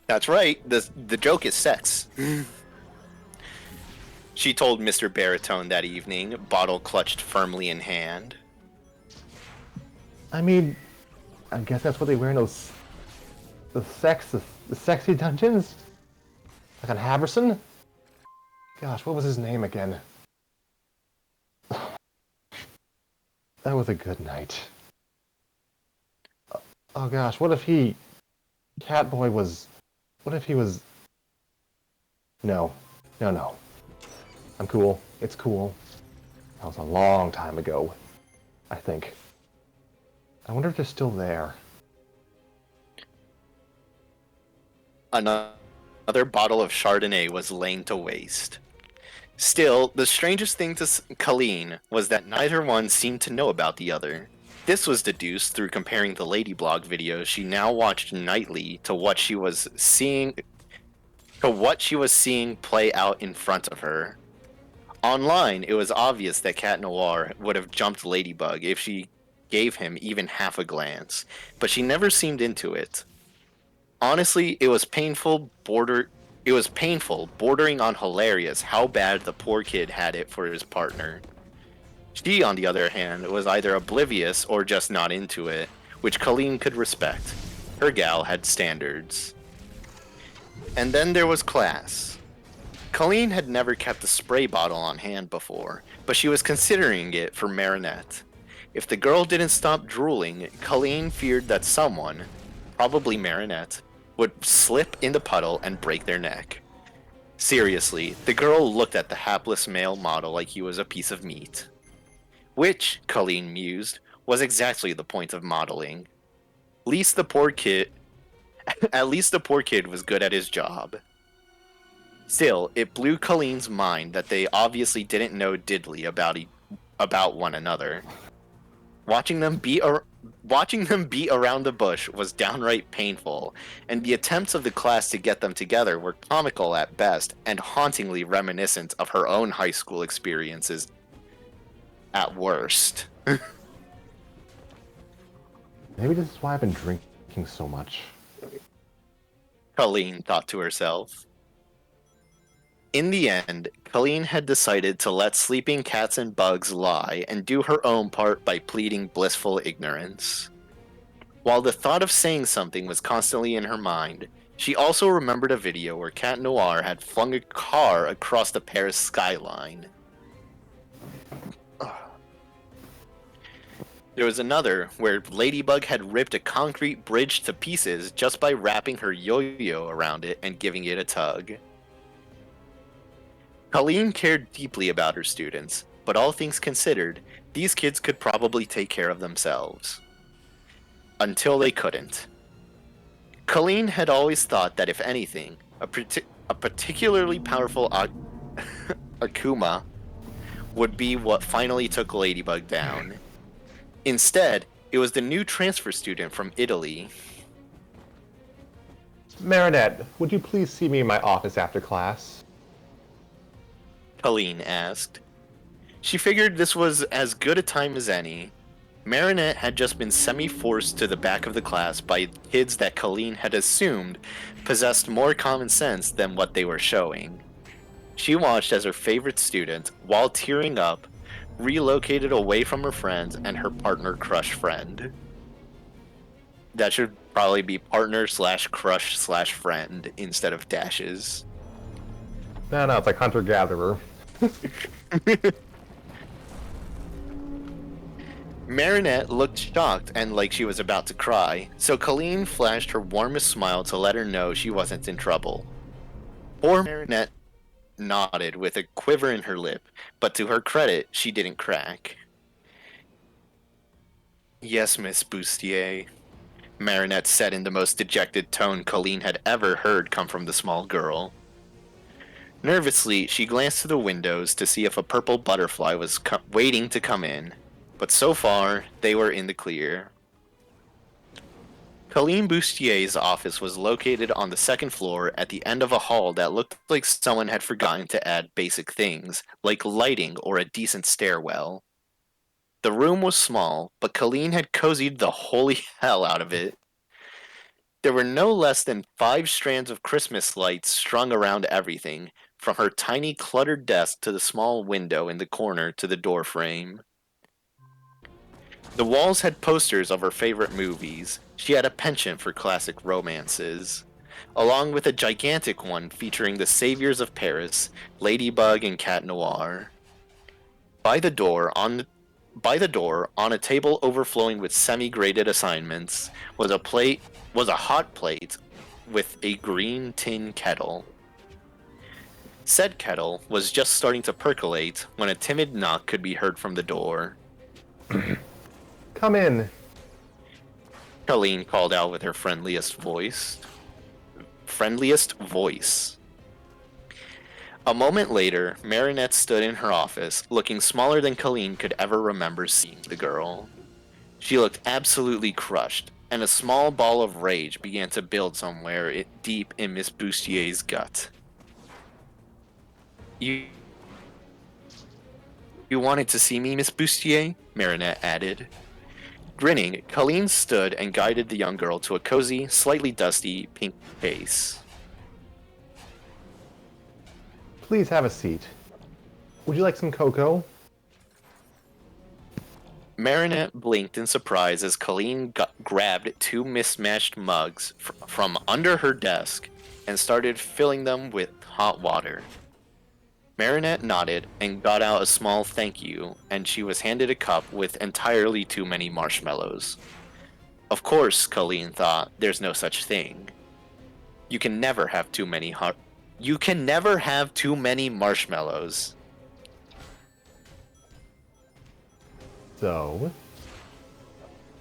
S3: That's right, the joke is sex. She told Mr. Baritone that evening, bottle clutched firmly in hand.
S4: I mean, I guess that's what they wear in those... the sexy dungeons? Like on Haverson? Gosh, what was his name again? That was a good night. Oh gosh, what if he... Catboy was... What if he was... No. I'm cool. It's cool. That was a long time ago, I think. I wonder if they're still there.
S3: Another bottle of Chardonnay was laying to waste. Still, the strangest thing to Caline was that neither one seemed to know about the other. This was deduced through comparing the Ladyblog videos she now watched nightly to what she was seeing play out in front of her. Online, it was obvious that Cat Noir would have jumped Ladybug if she gave him even half a glance, but she never seemed into it. Honestly, it was painful, bordering on hilarious how bad the poor kid had it for his partner. She, on the other hand, was either oblivious or just not into it, which Caline could respect. Her gal had standards. And then there was class. Caline had never kept a spray bottle on hand before, but she was considering it for Marinette. If the girl didn't stop drooling, Caline feared that someone, probably Marinette, would slip in the puddle and break their neck. Seriously, the girl looked at the hapless male model like he was a piece of meat. Which, Caline mused, was exactly the point of modeling. At least the poor kid was good at his job. Still, it blew Caline's mind that they obviously didn't know diddly about one another. Watching them beat around the bush was downright painful, and the attempts of the class to get them together were comical at best and hauntingly reminiscent of her own high school experiences at worst.
S4: Maybe this is why I've been drinking so much.
S3: Caline thought to herself. In the end, Caline had decided to let sleeping cats and bugs lie and do her own part by pleading blissful ignorance. While the thought of saying something was constantly in her mind, she also remembered a video where Cat Noir had flung a car across the Paris skyline. There was another where Ladybug had ripped a concrete bridge to pieces just by wrapping her yo-yo around it and giving it a tug. Caline cared deeply about her students, but all things considered, these kids could probably take care of themselves. Until they couldn't. Caline had always thought that if anything, a particularly powerful Akuma would be what finally took Ladybug down. Instead, it was the new transfer student from Italy.
S4: Marinette, would you please see me in my office after class?
S3: Caline asked. She figured this was as good a time as any. Marinette had just been semi-forced to the back of the class by kids that Caline had assumed possessed more common sense than what they were showing. She watched as her favorite student, while tearing up, relocated away from her friends and her partner crush friend. That should probably be partner slash crush slash friend instead of dashes.
S4: No, it's like hunter-gatherer.
S3: Marinette looked shocked and like she was about to cry, so Caline flashed her warmest smile to let her know she wasn't in trouble. Poor Marinette nodded with a quiver in her lip, but to her credit, she didn't crack. Yes, Miss Bustier, Marinette said in the most dejected tone Caline had ever heard come from the small girl. Nervously, she glanced to the windows to see if a purple butterfly was waiting to come in, but so far, they were in the clear. Caline Bustier's office was located on the second floor at the end of a hall that looked like someone had forgotten to add basic things, like lighting or a decent stairwell. The room was small, but Caline had cozied the holy hell out of it. There were no less than 5 strands of Christmas lights strung around everything, from her tiny cluttered desk to the small window in the corner to the door frame. The walls had posters of her favorite movies. She had a penchant for classic romances, along with a gigantic one featuring the saviors of Paris, Ladybug and Cat Noir. By the door, on a table overflowing with semi-graded assignments, was a hot plate with a green tin kettle. Said kettle was just starting to percolate when a timid knock could be heard from the door.
S4: Come in.
S3: Caline called out with her friendliest voice. A moment later, Marinette stood in her office, looking smaller than Caline could ever remember seeing the girl. She looked absolutely crushed, and a small ball of rage began to build somewhere deep in Miss Bustier's gut. You wanted to see me, Miss Bustier? Marinette added. Grinning, Caline stood and guided the young girl to a cozy, slightly dusty, pink case.
S4: Please have a seat. Would you like some cocoa?
S3: Marinette blinked in surprise as Caline grabbed 2 mismatched mugs from under her desk and started filling them with hot water. Marinette nodded and got out a small thank you, and she was handed a cup with entirely too many marshmallows. Of course, Caline thought, there's no such thing. You can never have too many marshmallows.
S4: So?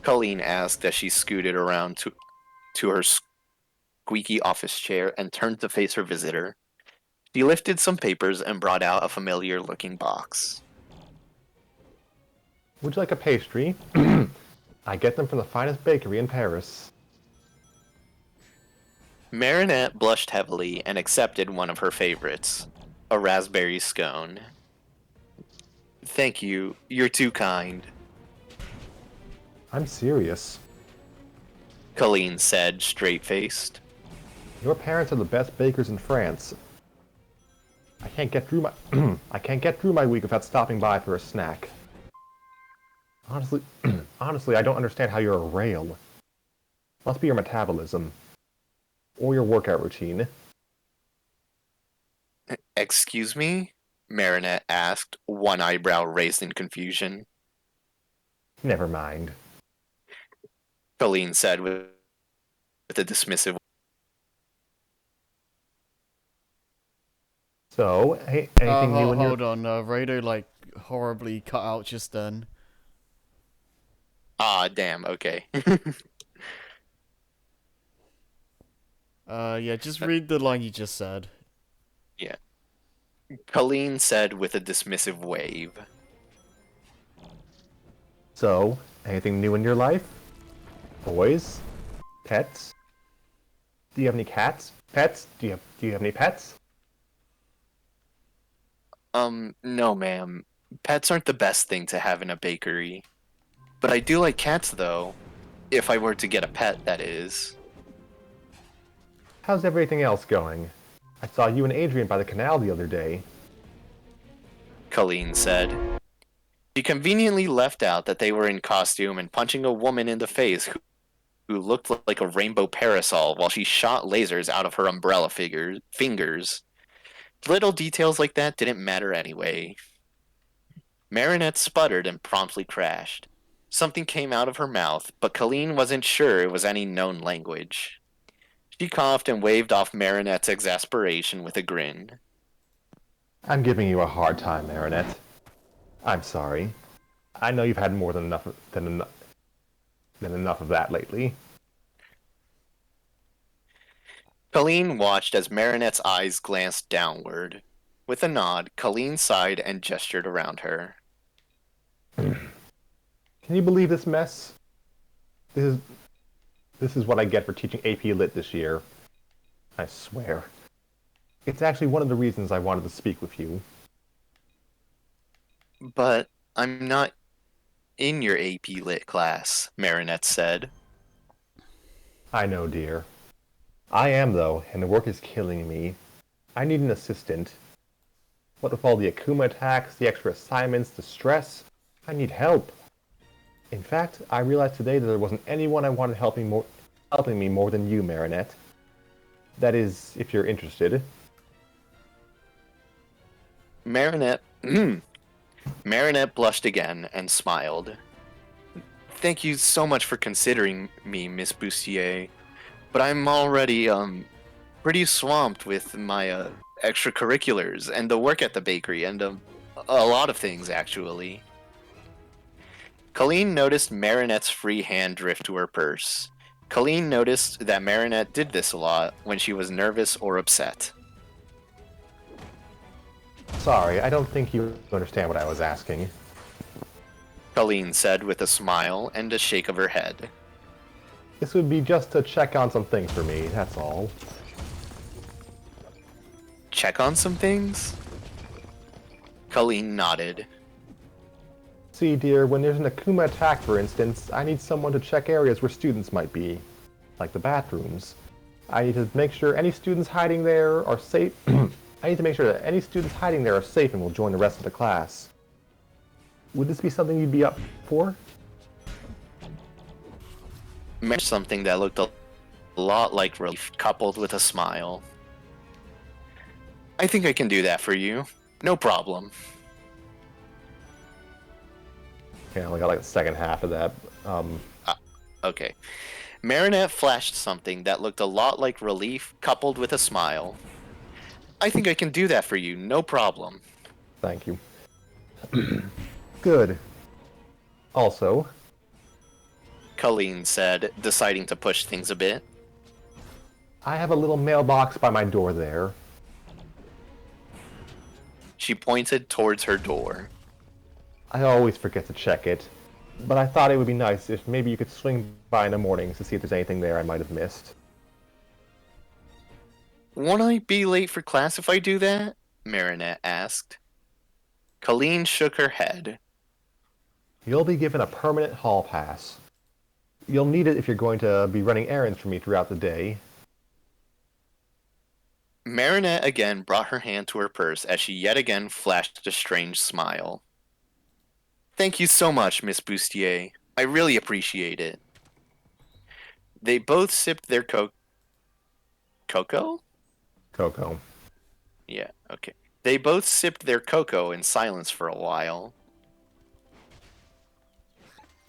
S3: Caline asked as she scooted around to her squeaky office chair and turned to face her visitor. She lifted some papers and brought out a familiar-looking box.
S4: Would you like a pastry? I get them from the finest bakery in Paris.
S3: Marinette blushed heavily and accepted one of her favorites, a raspberry scone. Thank you. You're too kind,
S4: I'm serious.
S3: Caline said, straight-faced.
S4: Your parents are the best bakers in France. I can't get through my week without stopping by for a snack. Honestly, I don't understand how you're a rail. Must be your metabolism. Or your workout routine.
S3: Excuse me? Marinette asked, one eyebrow raised in confusion.
S4: Never mind.
S3: Caline said with a dismissive.
S4: So, hey, anything new in your...
S1: Hold on, Rado, like, horribly cut out just then.
S3: Ah, damn, okay.
S1: Yeah, just read the line you just said.
S3: Yeah. Caline said with a dismissive wave.
S4: So, anything new in your life? Boys? Pets? Do you have any cats? Pets? Do you have any pets?
S3: No, ma'am. Pets aren't the best thing to have in a bakery. But I do like cats, though. If I were to get a pet, that is.
S4: How's everything else going? I saw you and Adrian by the canal the other day.
S3: Colleen said. She conveniently left out that they were in costume and punching a woman in the face who looked like a rainbow parasol while she shot lasers out of her umbrella fingers. Little details like that didn't matter anyway. Marinette sputtered and promptly crashed. Something came out of her mouth, but Colleen wasn't sure it was any known language. She coughed and waved off Marinette's exasperation with a grin.
S4: I'm giving you a hard time, Marinette. I'm sorry. I know you've had more than enough of that lately.
S3: Colleen watched as Marinette's eyes glanced downward. With a nod, Colleen sighed and gestured around her.
S4: Can you believe this mess? This is what I get for teaching AP Lit this year. I swear. It's actually one of the reasons I wanted to speak with you.
S3: But I'm not in your AP Lit class, Marinette said.
S4: I know, dear. I am, though, and the work is killing me. I need an assistant. What with all the Akuma attacks, the extra assignments, the stress? I need help. In fact, I realized today that there wasn't anyone I wanted helping me more than you, Marinette. That is, if you're interested.
S3: Marinette blushed again and smiled. Thank you so much for considering me, Miss Bustier. But I'm already pretty swamped with my extracurriculars and the work at the bakery and a lot of things actually. Caline noticed Marinette's free hand drift to her purse. Caline noticed that Marinette did this a lot when she was nervous or upset.
S4: Sorry, I don't think you understand what I was asking.
S3: Caline said with a smile and a shake of her head.
S4: This would be just to check on some things for me, that's all.
S3: Check on some things? Caline nodded.
S4: See, dear, when there's an Akuma attack, for instance, I need someone to check areas where students might be, like the bathrooms. I need to make sure any students hiding there are safe. I need to make sure that any students hiding there are safe and will join the rest of the class. Would this be something you'd be up for?
S3: Something that looked a lot like relief, coupled with a smile. I think I can do that for you. No problem.
S4: Okay, I only got like the second half of that.
S3: Okay. Marinette flashed something that looked a lot like relief, coupled with a smile. I think I can do that for you. No problem.
S4: Thank you. Good. Also,
S3: Caline said, deciding to push things a bit.
S4: I have a little mailbox by my door there.
S3: She pointed towards her door.
S4: I always forget to check it, but I thought it would be nice if maybe you could swing by in the mornings to see if there's anything there I might have missed.
S3: Won't I be late for class if I do that? Marinette asked. Caline shook her head.
S4: You'll be given a permanent hall pass. You'll need it if you're going to be running errands for me throughout the day.
S3: Marinette again brought her hand to her purse as she yet again flashed a strange smile. Thank you so much, Miss Bustier. I really appreciate it. They both sipped their cocoa?
S4: Coco.
S3: Yeah, okay. They both sipped their cocoa in silence for a while.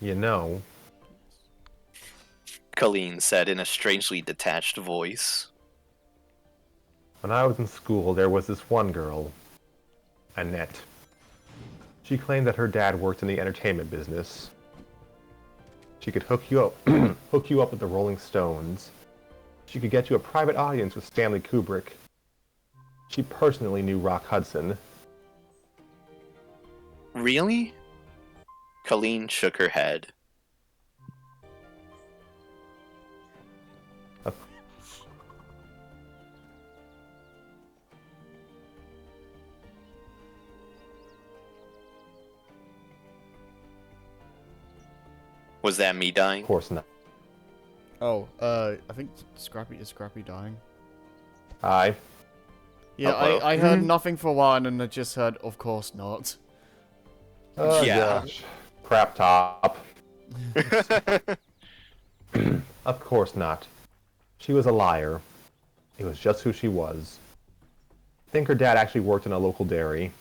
S4: You know,
S3: Caline said in a strangely detached voice.
S4: when I was in school, there was this one girl, Annette. She claimed that her dad worked in the entertainment business. She could hook you up with the Rolling Stones. She could get you a private audience with Stanley Kubrick. She personally knew Rock Hudson.
S3: Really? Caline shook her head. Was that me dying?
S4: Of course not.
S1: Oh, I think Scrappy is Scrappy dying.
S4: Aye.
S1: Yeah,
S3: Hello?
S1: I heard nothing for a while, and then I just heard, of course not.
S4: Oh,
S3: Yeah.
S4: gosh. Crap top. Of course not. She was a liar. It was just who she was. I think her dad actually worked in a local dairy.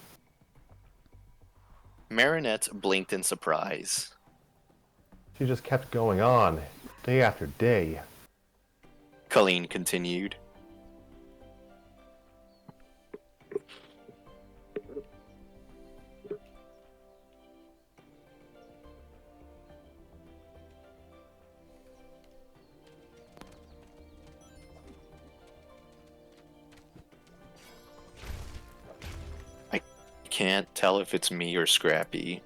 S3: Marinette blinked in surprise.
S4: She just kept going on, day after day.
S3: Caline continued. I can't tell if it's me or Scrappy.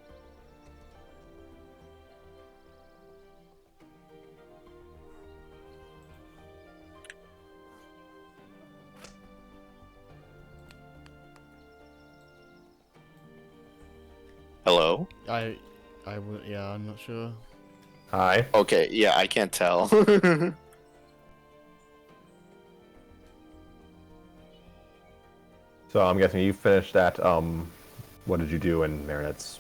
S3: Hello?
S1: Yeah, I'm not sure.
S4: Aye.
S3: Okay, yeah, I can't tell.
S4: So I'm guessing you finished that, what did you do in Marinette's,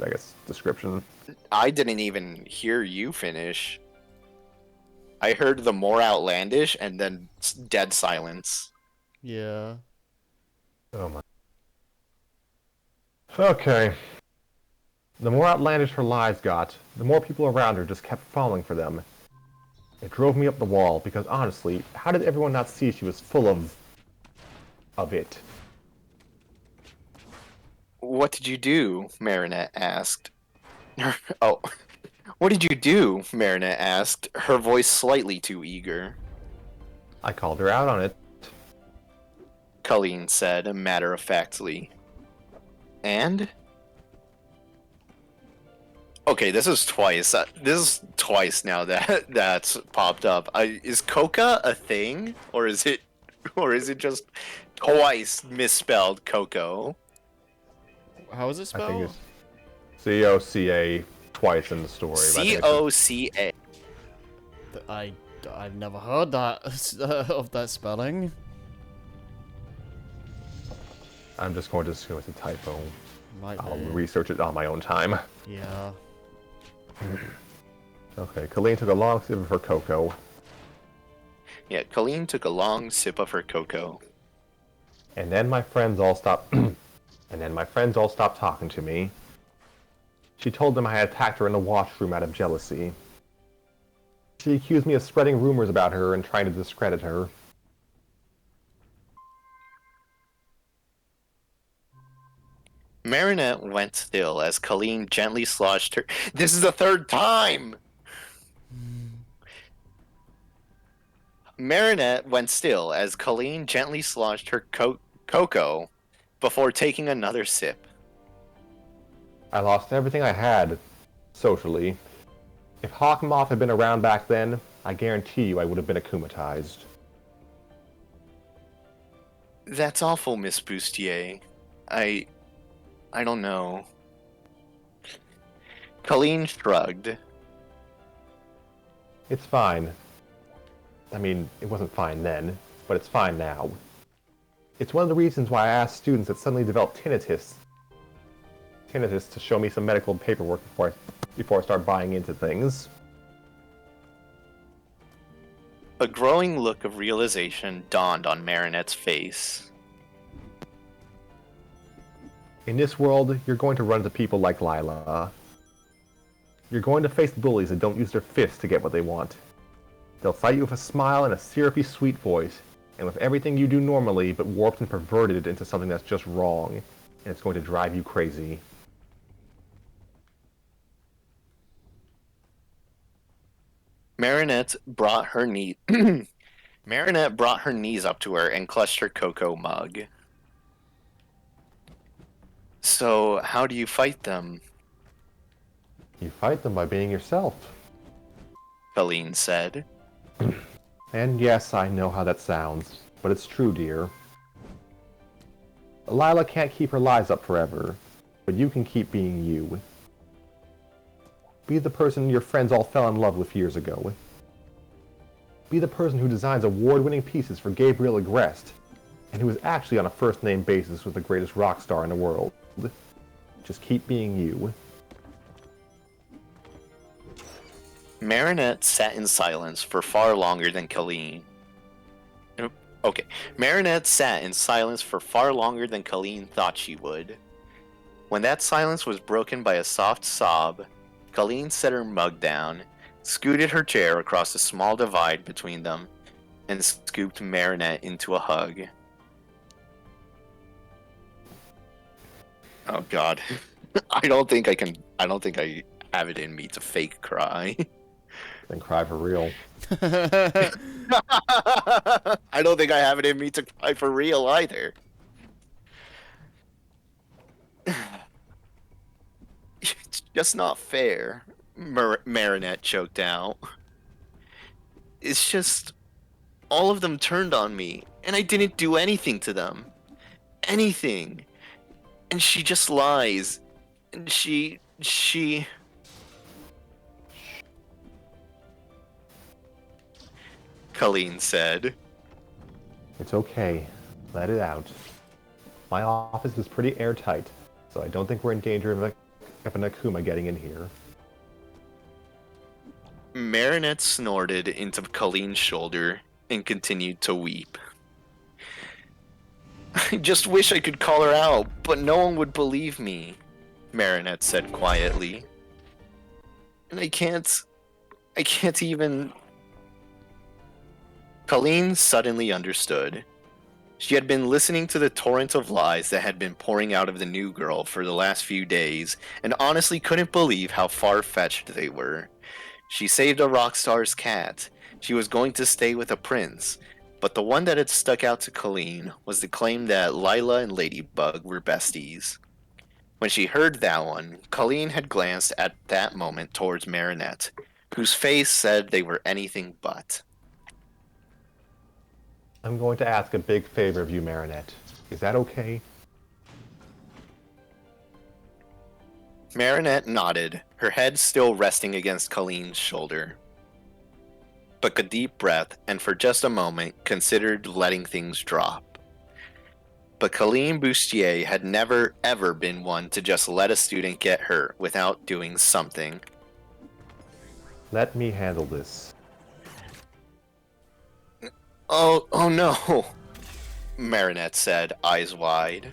S4: I guess, description?
S3: I didn't even hear you finish. I heard the more outlandish and then dead silence.
S1: Yeah.
S4: Oh my. Okay. The more outlandish her lies got, the more people around her just kept falling for them. It drove me up the wall, because honestly, how did everyone not see she was full of it?
S3: What did you do? Marinette asked. Oh, what did you do? Marinette asked, her voice slightly too eager.
S4: I called her out on it.
S3: Caline said, matter-of-factly. And? Okay, this is twice. This is twice now that that's popped up. Is Coca a thing, or is it just twice misspelled Coco?
S1: How is it
S4: I
S1: spelled?
S4: think it's C-O-C-A twice in the story. but I think it's
S3: C-O-C-A.
S1: I've never heard that of that spelling.
S4: I'm just going to assume it's a typo.
S1: Might
S4: I'll
S1: be.
S4: research it on my own time.
S1: Yeah.
S4: Okay, Caline took a long sip of her cocoa,
S3: Yeah, Caline took a long sip of her cocoa.
S4: and then my friends all stopped. And then my friends all stopped talking to me. She told them I had attacked her in the washroom out of jealousy. She accused me of spreading rumors about her and trying to discredit her.
S3: Marinette went still as Caline gently sloshed her. This is the third time! Marinette went still as Caline gently sloshed her cocoa before taking another sip.
S4: I lost everything I had, socially. If Hawkmoth had been around back then, I guarantee you I would have been akumatized.
S3: That's awful, Miss Bustier. I don't know. Caline shrugged.
S4: It's fine. I mean, it wasn't fine then, but it's fine now. It's one of the reasons why I asked students that suddenly developed tinnitus to show me some medical paperwork before I start buying into things.
S3: A growing look of realization dawned on Marinette's face.
S4: In this world, you're going to run into people like Lila. You're going to face bullies that don't use their fists to get what they want. They'll fight you with a smile and a syrupy sweet voice, and with everything you do normally but warped and perverted into something that's just wrong, and it's going to drive you crazy.
S3: Marinette brought her knee. Marinette brought her knees up to her and clutched her cocoa mug. So, how do you fight them?
S4: You fight them by being yourself.
S3: Caline said.
S4: And yes, I know how that sounds, but it's true, dear. Lila can't keep her lies up forever, but you can keep being you. Be the person your friends all fell in love with years ago. Be the person who designs award-winning pieces for Gabriel Agreste, and who is actually on a first-name basis with the greatest rock star in the world. Just keep being you.
S3: Marinette sat in silence for far longer than Caline. Okay, Marinette sat in silence for far longer than Caline thought she would. When that silence was broken by a soft sob, Caline set her mug down, scooted her chair across the small divide between them, and scooped Marinette into a hug. Oh god. I don't think I have it in me to fake cry.
S4: Then cry for real.
S3: I don't think I have it in me to cry for real either. It's just not fair, Marinette choked out. It's just, all of them turned on me, and I didn't do anything to them. Anything. And she just lies. And she... Caline said.
S4: It's okay. Let it out. My office is pretty airtight, so I don't think we're in danger of an Akuma getting in here.
S3: Marinette snorted into Caline's shoulder and continued to weep. I just wish I could call her out, but no one would believe me, Marinette said quietly. And I can't even... Caline suddenly understood. She had been listening to the torrent of lies that had been pouring out of the new girl for the last few days, and honestly couldn't believe how far-fetched they were. She saved a rock star's cat. She was going to stay with a prince. But the one that had stuck out to Caline was the claim that Lila and Ladybug were besties. When she heard that one, Caline had glanced at that moment towards Marinette, whose face said they were anything but.
S4: I'm going to ask a big favor of you, Marinette. Is that okay?
S3: Marinette nodded, her head still resting against Caline's shoulder. Took a deep breath and for just a moment considered letting things drop. But Caline Bustier had never ever been one to just let a student get hurt without doing something.
S4: Let me handle this.
S3: Oh no, Marinette said, eyes wide.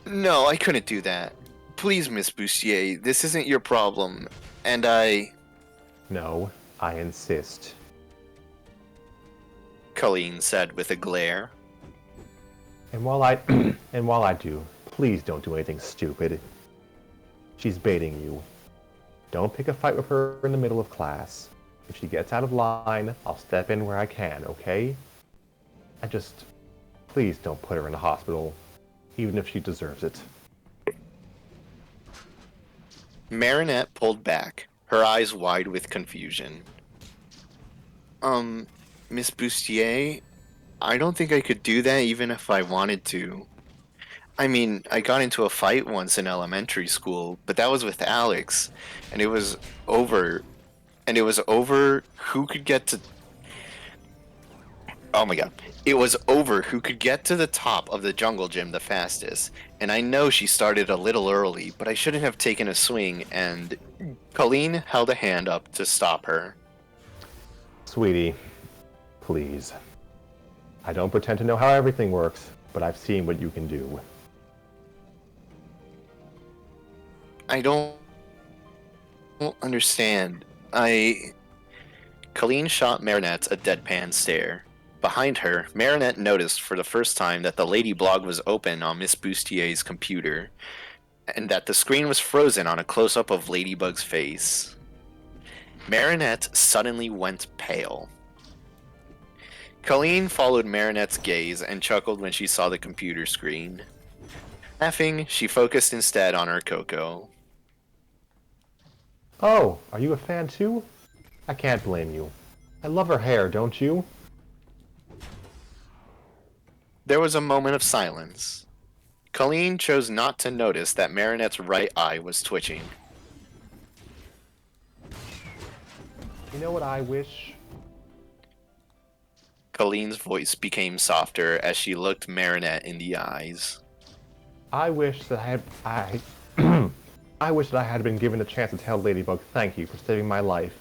S3: No, I couldn't do that. Please, Miss Bustier, this isn't your problem, and I...
S4: No, I insist.
S3: Caline said with a glare.
S4: And while I do, please don't do anything stupid. She's baiting you. Don't pick a fight with her in the middle of class. If she gets out of line, I'll step in where I can, okay? And just, please don't put her in the hospital, even if she deserves it.
S3: Marinette pulled back, her eyes wide with confusion. Miss Bustier, I don't think I could do that even if I wanted to. I mean, I got into a fight once in elementary school, but that was with Alex, and it was over who could get to... Oh my god. It was over who could get to the top of the jungle gym the fastest, and I know she started a little early, but I shouldn't have taken a swing, and... Caline held a hand up to stop her.
S4: Sweetie, please. I don't pretend to know how everything works, but I've seen what you can do.
S3: I don't understand. Caline shot Marinette a deadpan stare. Behind her, Marinette noticed for the first time that the lady blog was open on Miss Bustier's computer, and that the screen was frozen on a close-up of Ladybug's face. Marinette suddenly went pale. Caline followed Marinette's gaze and chuckled when she saw the computer screen. Laughing, she focused instead on her cocoa.
S4: Oh, are you a fan too? I can't blame you. I love her hair, don't you?
S3: There was a moment of silence. Caline chose not to notice that Marinette's right eye was twitching.
S4: You know what I wish?
S3: Caline's voice became softer as she looked Marinette in the eyes.
S4: I wish that I wish that I had been given a chance to tell Ladybug thank you for saving my life,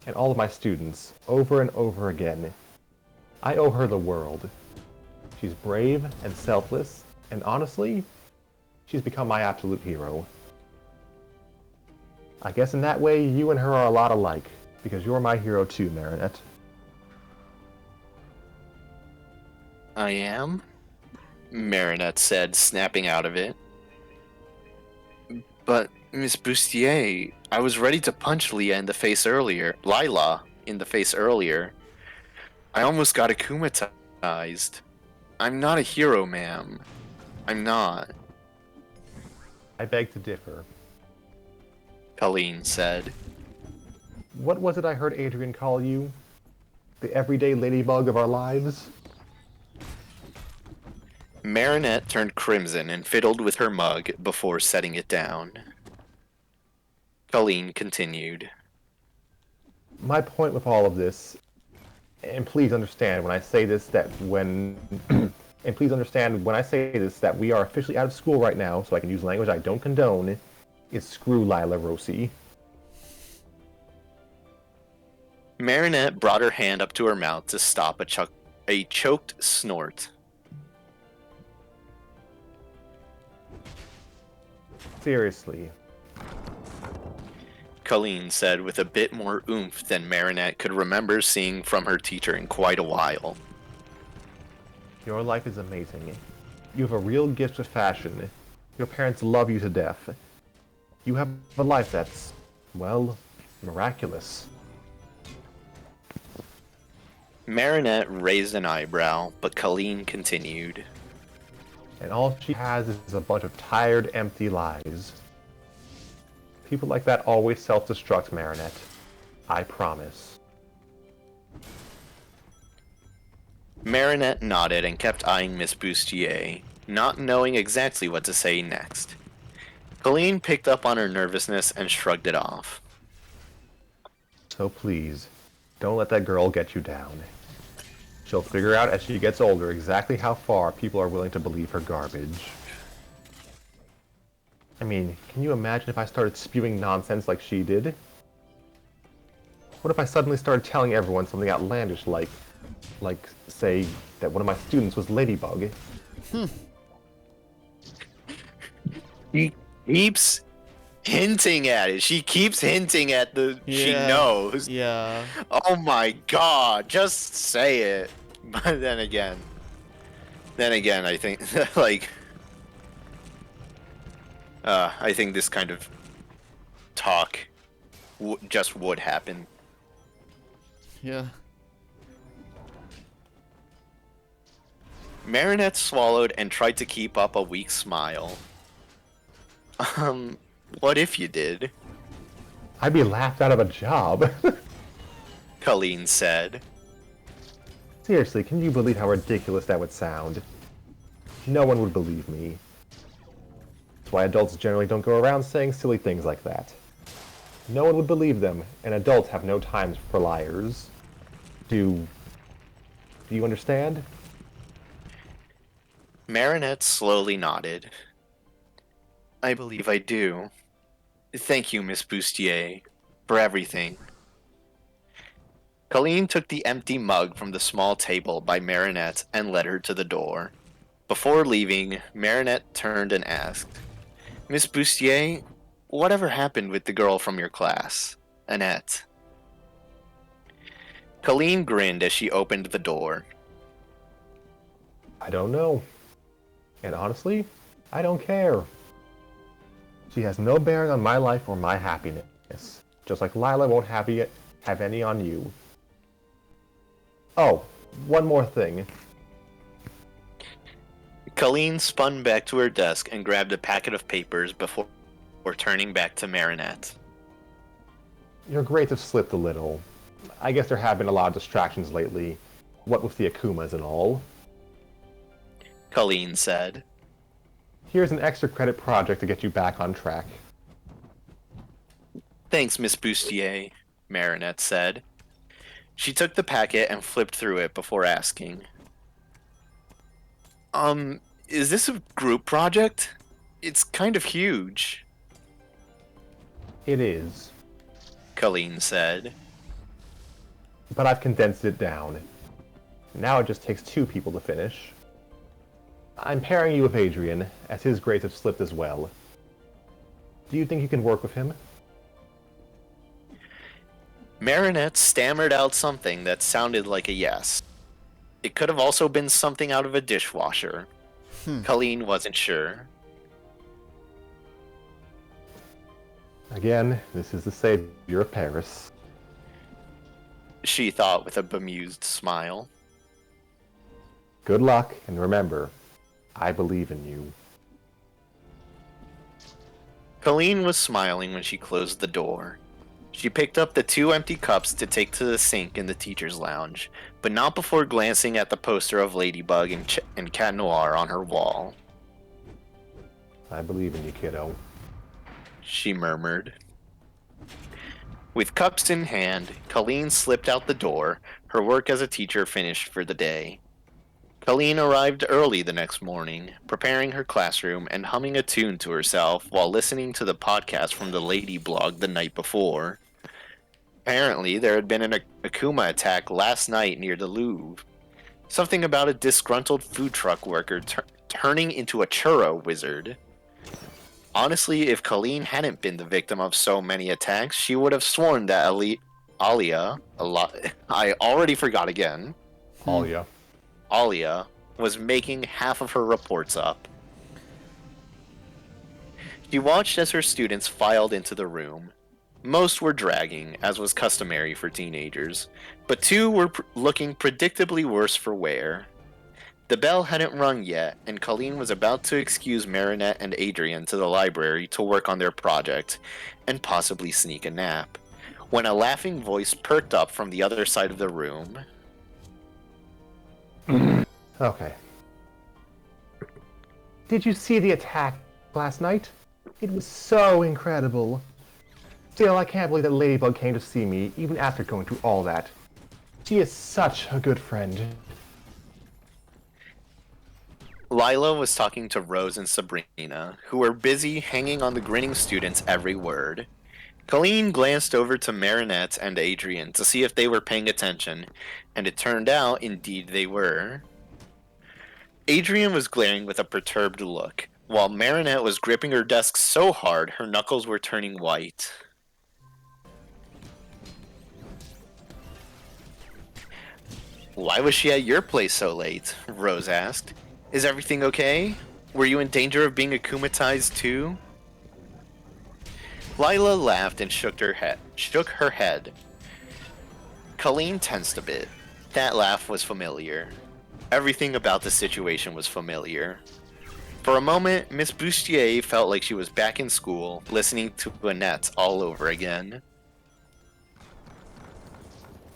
S4: and all of my students, over and over again. I owe her the world. She's brave and selfless, and honestly, she's become my absolute hero. I guess in that way, you and her are a lot alike, because you're my hero too, Marinette.
S3: I am? Marinette said, snapping out of it. But, Miss Bustier, I was ready to punch Lila in the face earlier. I almost got akumatized. I'm not a hero, ma'am. I'm not.
S4: I beg to differ.
S3: Caline said.
S4: What was it I heard Adrian call you? The everyday ladybug of our lives?
S3: Marinette turned crimson and fiddled with her mug before setting it down. Caline continued.
S4: My point with all of this, and please understand when I say this that we are officially out of school right now, so I can use language I don't condone, is screw Lila Rossi.
S3: Marinette brought her hand up to her mouth to stop a choked snort.
S4: Seriously.
S3: Caline said with a bit more oomph than Marinette could remember seeing from her teacher in quite a while.
S4: Your life is amazing. You have a real gift with fashion. Your parents love you to death. You have a life that's, well, miraculous.
S3: Marinette raised an eyebrow, but Caline continued.
S4: And all she has is a bunch of tired, empty lies. People like that always self-destruct, Marinette. I promise.
S3: Marinette nodded and kept eyeing Miss Bustier, not knowing exactly what to say next. Caline picked up on her nervousness and shrugged it off.
S4: So please, don't let that girl get you down. She'll figure out as she gets older exactly how far people are willing to believe her garbage. I mean, can you imagine if I started spewing nonsense like she did? What if I suddenly started telling everyone something outlandish like, say, that one of my students was Ladybug?
S3: She keeps hinting at it. She keeps hinting at she knows.
S1: Yeah.
S3: Oh my god, just say it. But then again, I think, I think this kind of talk just would happen.
S1: Yeah.
S3: Marinette swallowed and tried to keep up a weak smile. What if you did?
S4: I'd be laughed out of a job.
S3: Caline said.
S4: Seriously, can you believe how ridiculous that would sound? No one would believe me. That's why adults generally don't go around saying silly things like that. No one would believe them, and adults have no time for liars. Do you understand?
S3: Marinette slowly nodded. I believe I do. Thank you, Miss Bustier, for everything. Caline took the empty mug from the small table by Marinette and led her to the door. Before leaving, Marinette turned and asked, Miss Bustier, whatever happened with the girl from your class, Annette? Caline grinned as she opened the door.
S4: I don't know. And honestly, I don't care. She has no bearing on my life or my happiness, just like Lila won't have any on you. Oh, One more thing.
S3: Caline spun back to her desk and grabbed a packet of papers before turning back to Marinette.
S4: Your grades have slipped a little. I guess there have been a lot of distractions lately, what with the Akumas and all.
S3: Caline said.
S4: Here's an extra credit project to get you back on track.
S3: Thanks, Miss Bustier, Marinette said. She took the packet and flipped through it before asking. Is this a group project? It's kind of huge.
S4: It is.
S3: Caline said.
S4: But I've condensed it down. Now it just takes 2 people to finish. I'm pairing you with Adrian, as his grades have slipped as well. Do you think you can work with him?
S3: Marinette stammered out something that sounded like a yes. It could have also been something out of a dishwasher. Caline wasn't sure.
S4: Again, this is the savior of Paris.
S3: She thought with a bemused smile.
S4: Good luck, and remember, I believe in you.
S3: Caline was smiling when she closed the door. She picked up the 2 empty cups to take to the sink in the teacher's lounge, but not before glancing at the poster of Ladybug and Cat Noir on her wall.
S4: I believe in you, kiddo.
S3: She murmured. With cups in hand, Caline slipped out the door, her work as a teacher finished for the day. Caline arrived early the next morning, preparing her classroom and humming a tune to herself while listening to the podcast from the Lady blog the night before. Apparently, there had been an Akuma attack last night near the Louvre. Something about a disgruntled food truck worker turning into a churro wizard. Honestly, if Caline hadn't been the victim of so many attacks, she would have sworn that Alia, I already forgot again. Alia was making half of her reports up. She watched as her students filed into the room. Most were dragging, as was customary for teenagers, but 2 were looking predictably worse for wear. The bell hadn't rung yet, and Caline was about to excuse Marinette and Adrian to the library to work on their project, and possibly sneak a nap, when a laughing voice perked up from the other side of the room.
S4: Okay. Did you see the attack last night? It was so incredible. Still, I can't believe that Ladybug came to see me, even after going through all that. She is such a good friend.
S3: Lila was talking to Rose and Sabrina, who were busy hanging on the grinning students' every word. Caline glanced over to Marinette and Adrian to see if they were paying attention, and it turned out indeed they were. Adrian was glaring with a perturbed look, while Marinette was gripping her desk so hard her knuckles were turning white. Why was she at your place so late? Rose asked. Is everything okay? Were you in danger of being akumatized too? Lila laughed and shook her head. Caline tensed a bit. That laugh was familiar. Everything about the situation was familiar. For a moment, Miss Bustier felt like she was back in school, listening to Annette all over again.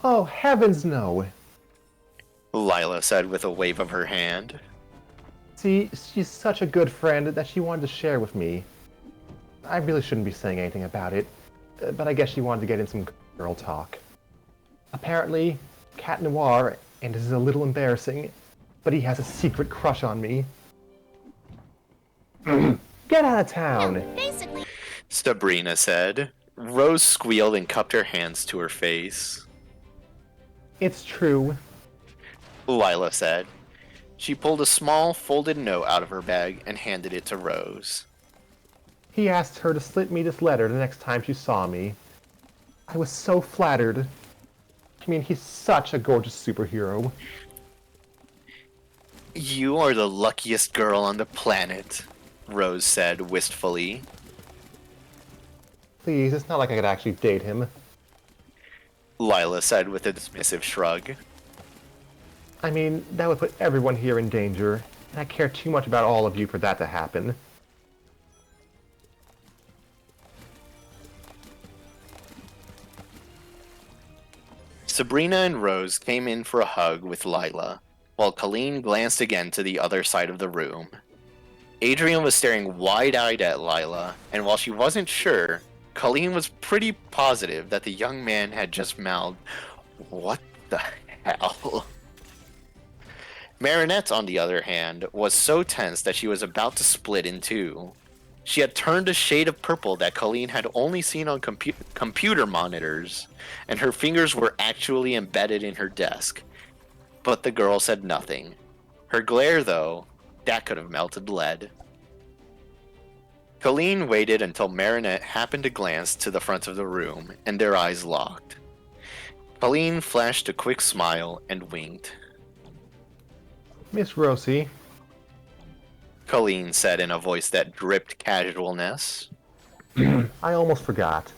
S4: Oh, heavens no!
S3: Lila said with a wave of her hand.
S4: See, she's such a good friend that she wanted to share with me. I really shouldn't be saying anything about it, but I guess she wanted to get in some girl talk. Apparently, Cat Noir, and this is a little embarrassing, but he has a secret crush on me. Get out of town!
S5: Basically,
S3: Sabrina said. Rose squealed and cupped her hands to her face.
S4: It's true.
S3: Lila said. She pulled a small, folded note out of her bag and handed it to Rose.
S4: He asked her to slip me this letter the next time she saw me. I was so flattered. I mean, he's such a gorgeous superhero.
S3: You are the luckiest girl on the planet, Rose said wistfully.
S4: Please, it's not like I could actually date him.
S3: Lila said with a dismissive shrug.
S4: I mean, that would put everyone here in danger, and I care too much about all of you for that to happen.
S3: Sabrina and Rose came in for a hug with Lila, while Caline glanced again to the other side of the room. Adrian was staring wide-eyed at Lila, and while she wasn't sure, Caline was pretty positive that the young man had just mouthed, "What the hell?" Marinette, on the other hand, was so tense that she was about to split in two. She had turned a shade of purple that Caline had only seen on computer monitors, and her fingers were actually embedded in her desk. But the girl said nothing. Her glare, though, that could have melted lead. Caline waited until Marinette happened to glance to the front of the room, and their eyes locked. Caline flashed a quick smile and winked.
S4: Miss Rosie,
S3: Caline said in a voice that dripped casualness.
S4: I almost forgot.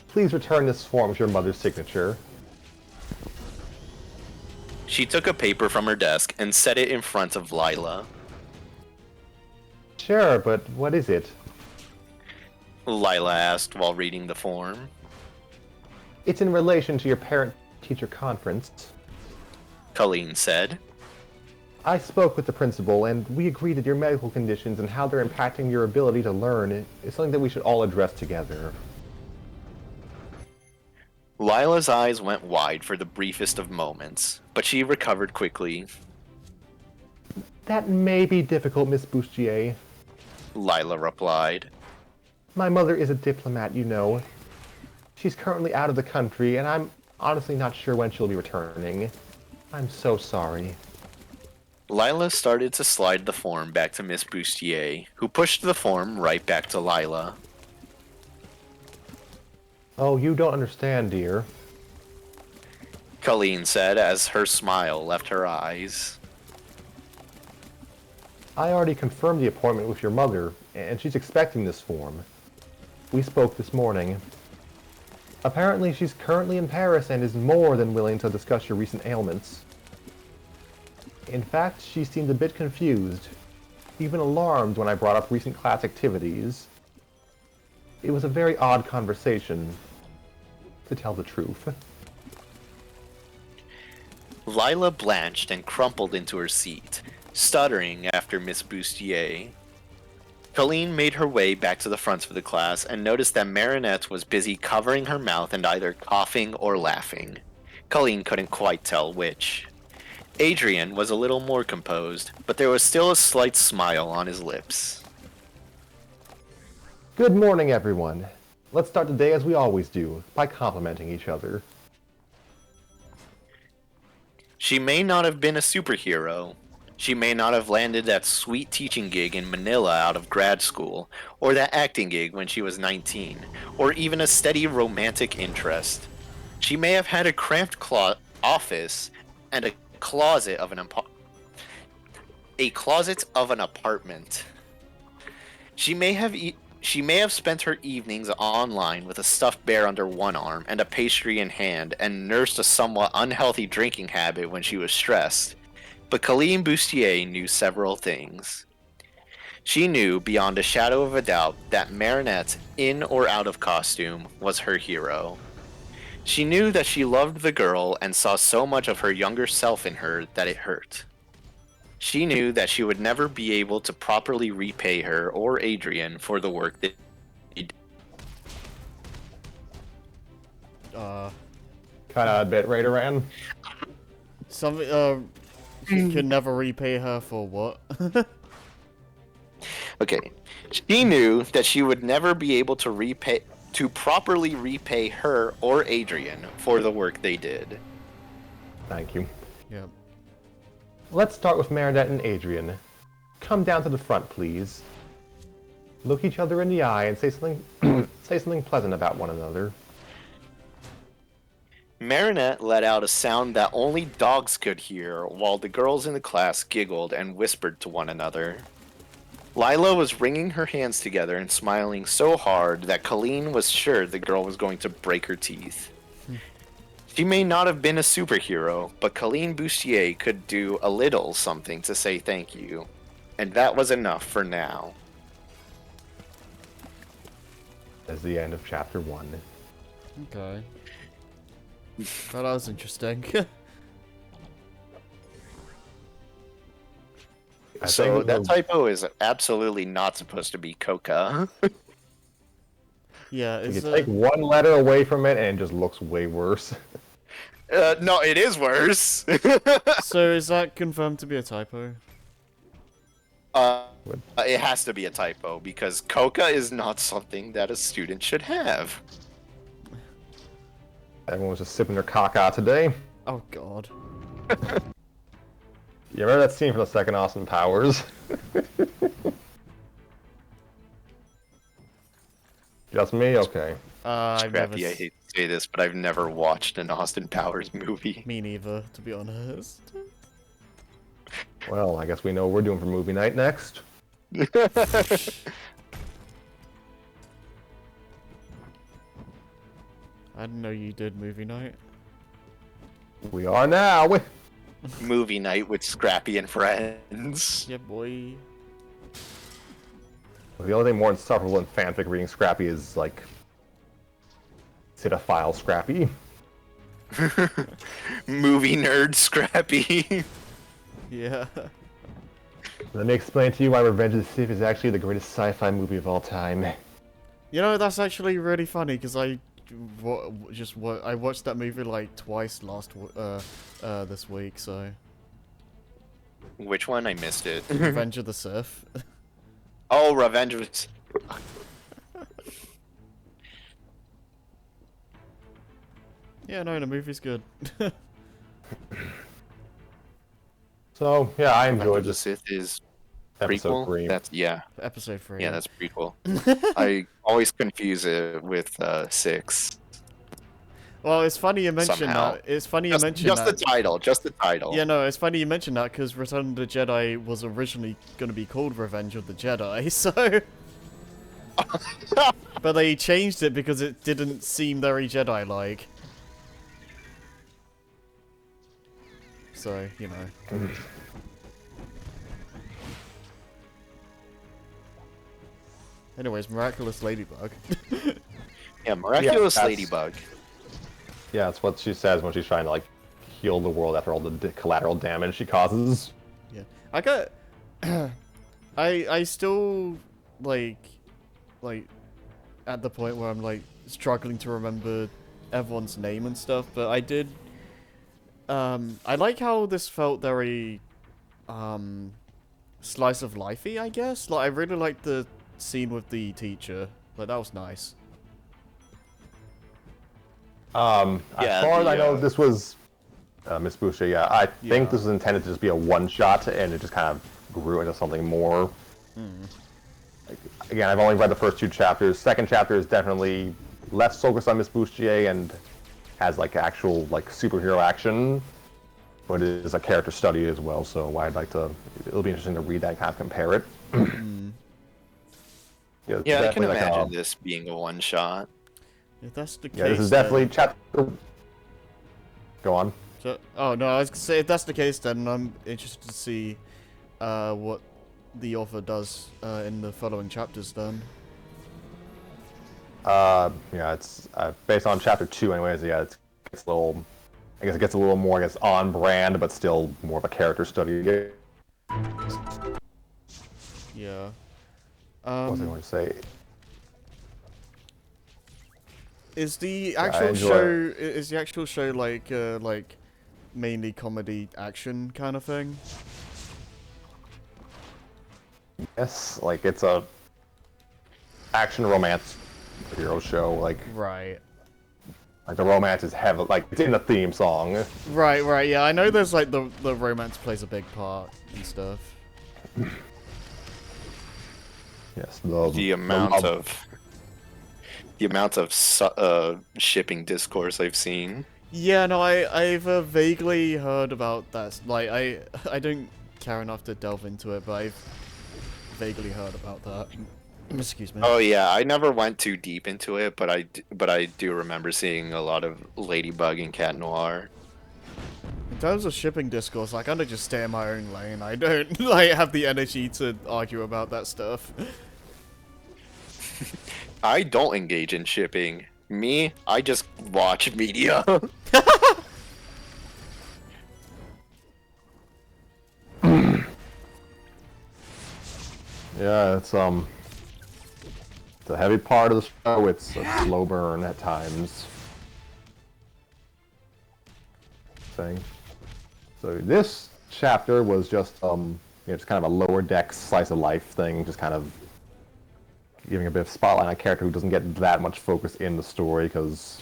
S4: Please return this form with your mother's signature.
S3: She took a paper from her desk and set it in front of Lila.
S4: Sure, but what is it?
S3: Lila asked while reading the form.
S4: It's in relation to your parent-teacher conference.
S3: Caline said.
S4: I spoke with the principal, and we agreed that your medical conditions and how they're impacting your ability to learn is something that we should all address together.
S3: Lila's eyes went wide for the briefest of moments, but she recovered quickly.
S4: That may be difficult, Miss Bustier.
S3: Lila replied.
S4: My mother is a diplomat, you know. She's currently out of the country, and I'm honestly not sure when she'll be returning. I'm so sorry.
S3: Lila started to slide the form back to Miss Bustier, who pushed the form right back to Lila.
S4: Oh, you don't understand, dear.
S3: Caline said as her smile left her eyes.
S4: I already confirmed the appointment with your mother, and she's expecting this form. We spoke this morning. Apparently, she's currently in Paris and is more than willing to discuss your recent ailments. In fact, she seemed a bit confused, even alarmed when I brought up recent class activities. It was a very odd conversation, to tell the truth.
S3: Lila blanched and crumpled into her seat, stuttering after Miss Bustier. Caline made her way back to the front of the class and noticed that Marinette was busy covering her mouth and either coughing or laughing. Caline couldn't quite tell which. Adrian was a little more composed, but there was still a slight smile on his lips.
S4: Good morning, everyone. Let's start the day as we always do, by complimenting each other.
S3: She may not have been a superhero. She may not have landed that sweet teaching gig in Manila out of grad school, or that acting gig when she was 19, or even a steady romantic interest. She may have had a cramped office and a closet of an apartment. She may have spent her evenings online with a stuffed bear under one arm and a pastry in hand and nursed a somewhat unhealthy drinking habit when she was stressed. But Caline Bustier knew several things. She knew beyond a shadow of a doubt that Marinette, in or out of costume, was her hero. She knew that she loved the girl and saw so much of her younger self in her that it hurt. She knew that she would never be able to properly repay her or Adrian for the work that he did.
S4: Kinda a bit, right, Aran?
S1: You could never repay her for what?
S3: Okay. She knew that she would never be able to properly repay her or Adrian for the work they did.
S4: Thank you.
S1: Yep.
S4: Let's start with Marinette and Adrian. Come down to the front, please. Look each other in the eye and say something say something pleasant about one another.
S3: Marinette let out a sound that only dogs could hear, while the girls in the class giggled and whispered to one another. Lila was wringing her hands together and smiling so hard that Caline was sure the girl was going to break her teeth. She may not have been a superhero, but Caline Bustier could do a little something to say thank you. And that was enough for now.
S4: That's the end of chapter 1.
S1: Okay. Well, that was interesting.
S3: So that typo is absolutely not supposed to be Coca.
S1: Yeah,
S4: You
S1: is
S4: take one letter away from it and it just looks way worse.
S3: No, it is worse.
S1: so is that confirmed to be a typo?
S3: It has to be a typo because Coca is not something that a student should have.
S4: Everyone was just sipping their caca today.
S1: Oh god.
S4: You remember that scene from the second Austin Powers? Just me? Okay.
S1: I've never
S3: Scrappy, I hate to say this, but I've never watched an Austin Powers movie.
S1: Me neither, to be honest.
S4: Well, I guess we know what we're doing for movie night next.
S1: I didn't know you did movie night.
S4: We are now.
S3: Movie night with Scrappy and friends.
S1: Yeah, boy.
S4: The only thing more insufferable than fanfic reading Scrappy is, like, cinephile Scrappy.
S3: Movie nerd Scrappy.
S1: Yeah.
S4: Let me explain to you why Revenge of the Sith is actually the greatest sci-fi movie of all time.
S1: You know, that's actually really funny because I watched that movie like twice this week, so.
S3: Which one? I missed it.
S1: Revenge of the Sith.
S3: Oh, Revenge of...
S1: Yeah, no, the movie's good.
S4: So, yeah, I
S3: Revenge
S4: enjoyed
S3: of the
S4: this
S3: Sith is
S4: episode
S3: prequel.
S4: 3.
S3: That's
S1: Episode 3.
S3: yeah, that's prequel. I always confuse it with 6.
S1: Well, it's funny you mention
S3: Somehow.
S1: that. It's funny you
S3: Just,
S1: mention
S3: just
S1: that.
S3: the title. Just the title.
S1: Yeah, no, it's funny you mention that because Return of the Jedi was originally going to be called Revenge of the Jedi, so... But they changed it because it didn't seem very Jedi-like. So, you know. Anyways, Miraculous Ladybug.
S3: Yeah, Miraculous
S4: that's-
S3: Ladybug.
S4: Yeah, that's what she says when she's trying to, like, heal the world after all the collateral damage she causes.
S1: Yeah. I got... I still, like, at the point where I'm, like, struggling to remember everyone's name and stuff, but I did... I like how this felt very, slice of lifey, I guess. Like, I really liked the scene with the teacher. Like, that was nice.
S4: As
S3: Yeah,
S4: far as I know,
S3: the,
S4: this was Miss Boucher. Yeah, I think this was intended to just be a one-shot, and it just kind of grew into something more. Like, again, I've only read the first 2 chapters. Second chapter is definitely less focused on Miss Boucher and has like actual like superhero action, but it is a character study as well. So I'd like to. It'll be interesting to read that, kind of compare it.
S3: Yeah, I can
S4: definitely like
S3: imagine this being a one-shot.
S1: If that's the case...
S4: Yeah, this is definitely chapter. Go on.
S1: So, oh, no, I was gonna say, if that's the case, then I'm interested to see what the author does in the following chapters, then.
S4: Yeah, it's based on chapter 2 anyways. Yeah, it's a little, I guess it gets a little more, I guess, on brand, but still more of a character study.
S1: Yeah.
S4: What was I going to say?
S1: Is the
S4: I
S1: actual
S4: enjoy
S1: show is the actual show like mainly comedy action kind of thing?
S4: Yes, like it's a action romance hero show. Like
S1: Right.
S4: the romance is heavy, like it's in the theme song.
S1: Right, yeah. I know there's like the romance plays a big part and stuff.
S4: Yes,
S3: The amount of shipping discourse I've seen.
S1: Yeah, no, I've vaguely heard about that. Like I don't care enough to delve into it, but I've vaguely heard about that. Excuse me.
S3: Oh yeah, I never went too deep into it, but I do remember seeing a lot of Ladybug and Cat Noir.
S1: In terms of shipping discourse, I kind of just stay in my own lane. I don't like have the energy to argue about that stuff.
S3: I don't engage in shipping. Me, I just watch media.
S4: Yeah, it's a heavy part of the show. It's a slow burn at times. Thing. So this chapter was just just kind of a lower deck slice of life thing, just kind of giving a bit of spotlight on a character who doesn't get that much focus in the story, because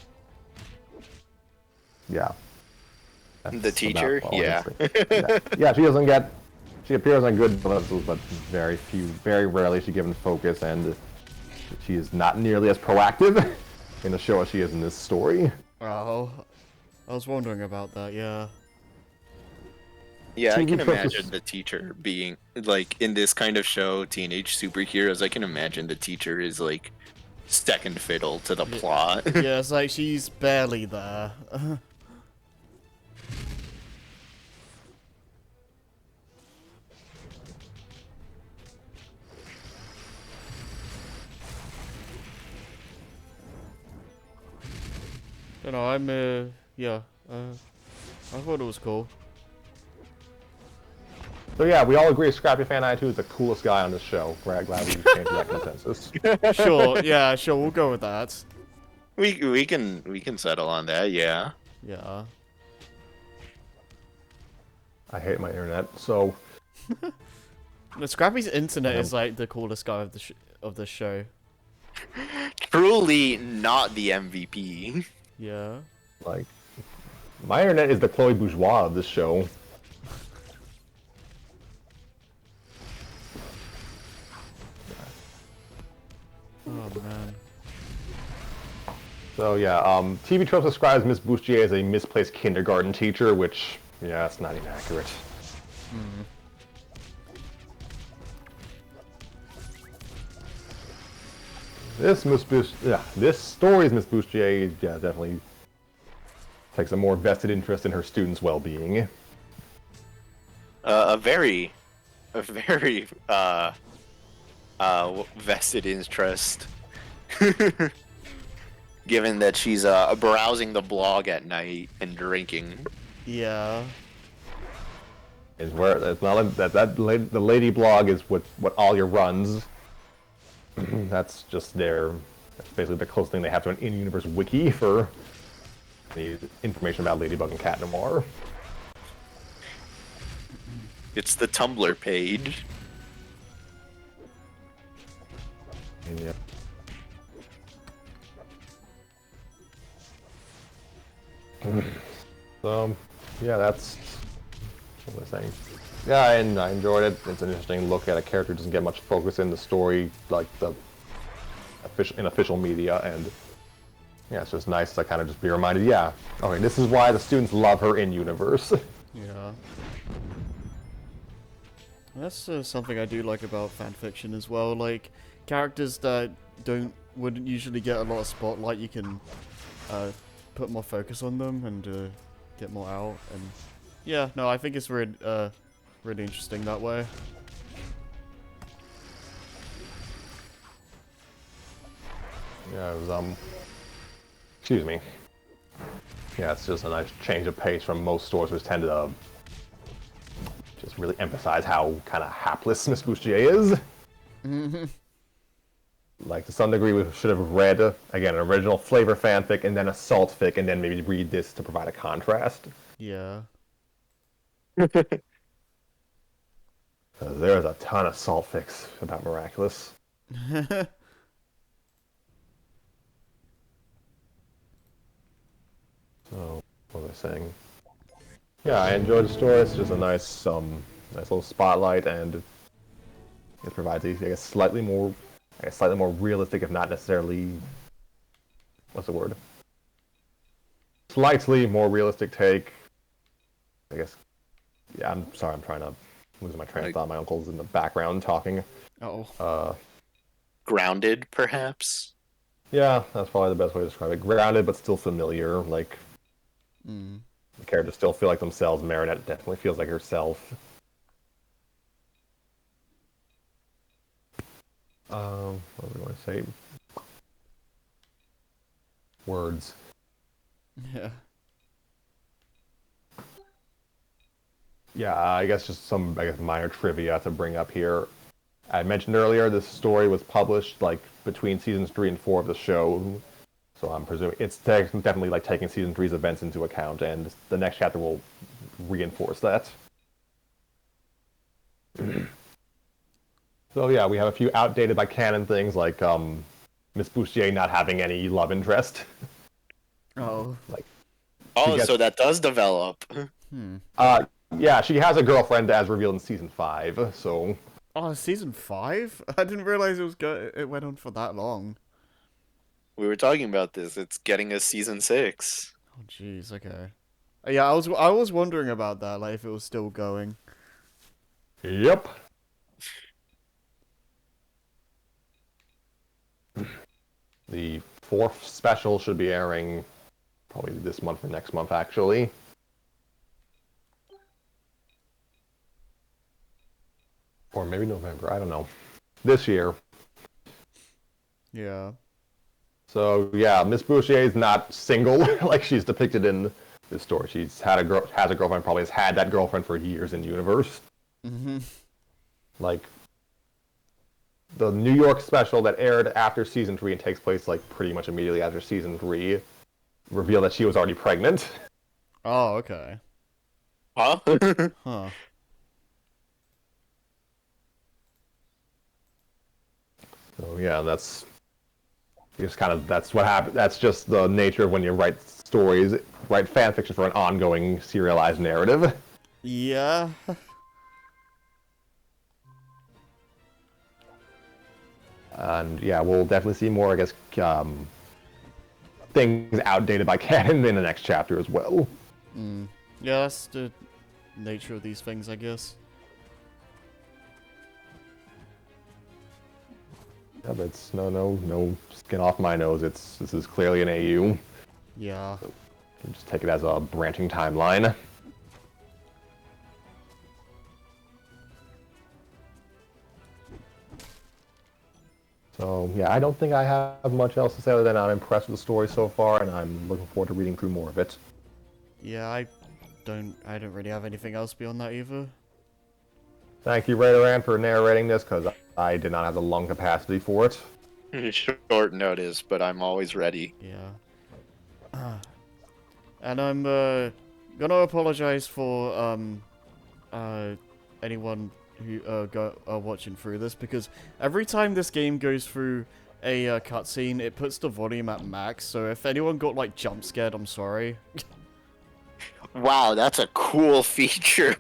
S4: yeah.
S3: The
S4: That's
S3: teacher,
S4: about all I
S3: yeah.
S4: can say. Yeah, she doesn't get. She appears on good episodes, but very rarely is she given focus, and she is not nearly as proactive in the show as she is in this story.
S1: Oh, I was wondering about that. Yeah.
S3: Yeah, I can
S4: TV tropes
S3: imagine the teacher being like in this kind of show, teenage superheroes. I can imagine the teacher is like second fiddle to the plot.
S1: Yeah, it's like she's barely there. You know, yeah, I thought it was cool.
S4: So yeah, we all agree Scrappy Fan 92 is the coolest guy on this show. We're glad we came to that consensus.
S1: Sure, yeah, sure, we'll go with that.
S3: We can settle on that, yeah.
S1: Yeah.
S4: I hate my internet, so
S1: The Scrappy's internet is like the coolest guy of the show.
S3: Truly not the MVP.
S1: Yeah.
S4: like my internet is the Chloe Bourgeois of this show.
S1: Oh man.
S4: So yeah, TV Tropes describes Miss Bustier as a misplaced kindergarten teacher, which, yeah, that's not inaccurate. This story's Miss Bustier, yeah, definitely takes a more vested interest in her students' well-being.
S3: A very vested interest. Given that she's browsing the blog at night and drinking.
S1: Yeah.
S4: Is where it's not like the lady blog is what Alia runs. That's just that's basically the closest thing they have to an in-universe wiki for the information about Ladybug and Cat Noir.
S3: It's the Tumblr page.
S4: Yeah. So, yeah, that's what was I saying. Yeah, and I enjoyed it. It's an interesting look at a character who doesn't get much focus in the story, like in official media, and yeah, it's just nice to kind of just be reminded, yeah, okay, this is why the students love her in universe.
S1: Yeah. That's something I do like about fanfiction as well. Like characters that wouldn't usually get a lot of spotlight, you can put more focus on them and get more out. And yeah, no, I think it's really interesting that way.
S4: Yeah, it was excuse me. Yeah, it's just a nice change of pace from most stories, which tend to just really emphasize how kind of hapless Miss Bustier is. Like, to some degree, we should have read, again, an original flavor fanfic, and then a salt fic, and then maybe read this to provide a contrast.
S1: Yeah.
S4: There's a ton of salt fics about Miraculous. So, what was I saying? Yeah, I enjoyed the story. It's just a nice little spotlight, and it provides a, I guess, slightly more realistic, if not necessarily, what's the word? Slightly more realistic take. I guess. Yeah, I'm sorry. I'm trying to lose my train of thought. My uncle's in the background talking.
S1: Oh.
S3: Grounded, perhaps.
S4: Yeah, that's probably the best way to describe it. Grounded, but still familiar. Like, the characters still feel like themselves. Marinette definitely feels like herself. What do we want to say? Words.
S1: Yeah.
S4: Yeah, I guess just some minor trivia to bring up here. I mentioned earlier this story was published like between seasons 3 and 4 of the show, so I'm presuming it's definitely like taking season 3's events into account, and the next chapter will reinforce that. So yeah, we have a few outdated by canon things like Miss Bustier not having any love interest.
S1: Oh.
S4: Like,
S3: Oh,
S4: gets-
S3: so that does develop.
S4: Yeah, she has a girlfriend as revealed in season 5. So
S1: Oh, season 5? I didn't realize it went on for that long.
S3: We were talking about this. It's getting a season 6.
S1: Oh, jeez. Okay. Yeah, I was wondering about that, like if it was still going.
S4: yep. The 4th special should be airing probably this month or next month, actually. Or maybe November, I don't know. This year.
S1: Yeah.
S4: So yeah, Miss Boucher is not single like she's depicted in this story. She's has a girlfriend, probably has had that girlfriend for years in universe.
S1: Mm-hmm.
S4: Like the New York special that aired after season 3 and takes place like pretty much immediately after season 3 revealed that she was already pregnant.
S1: Oh, okay.
S3: Huh?
S1: Huh.
S4: So yeah, that's what happened. That's just the nature of when you write stories, write fan fiction for an ongoing serialized narrative.
S1: Yeah.
S4: And yeah, we'll definitely see more, I guess, things outdated by canon in the next chapter as well.
S1: Yeah, that's the nature of these things, I guess.
S4: Yeah, but it's no skin off my nose. This is clearly an AU.
S1: Yeah.
S4: You just take it as a branching timeline. So yeah, I don't think I have much else to say other than I'm impressed with the story so far, and I'm looking forward to reading through more of it.
S1: Yeah, I don't really have anything else beyond that either.
S4: Thank you, Raideran, for narrating this, because I did not have the lung capacity for it.
S3: Short notice, but I'm always ready.
S1: Yeah. And I'm gonna apologize for anyone who are watching through this, because every time this game goes through a cutscene, it puts the volume at max. So if anyone got like jump scared, I'm sorry.
S3: Wow, that's a cool feature.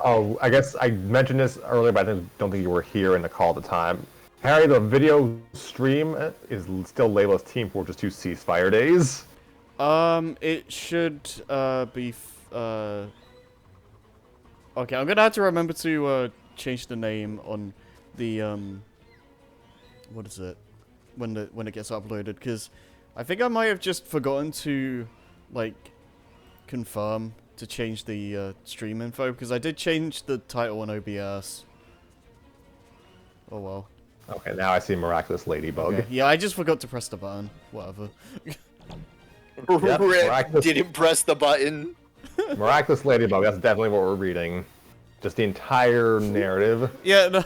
S4: Oh, I guess I mentioned this earlier, but I don't think you were here in the call at the time. Harry, the video stream is still labeled as Team Fortress 2 Ceasefire Days.
S1: It should be. Okay, I'm gonna have to remember to change the name on the what is it when it gets uploaded, because I think I might have just forgotten to like confirm to change the stream info, because I did change the title on OBS. Oh well.
S4: Okay, now I see Miraculous Ladybug.
S1: Okay. Yeah, I just forgot to press the button. Whatever.
S4: Yep, Miraculous.
S3: Didn't press the button.
S4: Miraculous Ladybug, that's definitely what we're reading. Just the entire narrative.
S1: Yeah. No.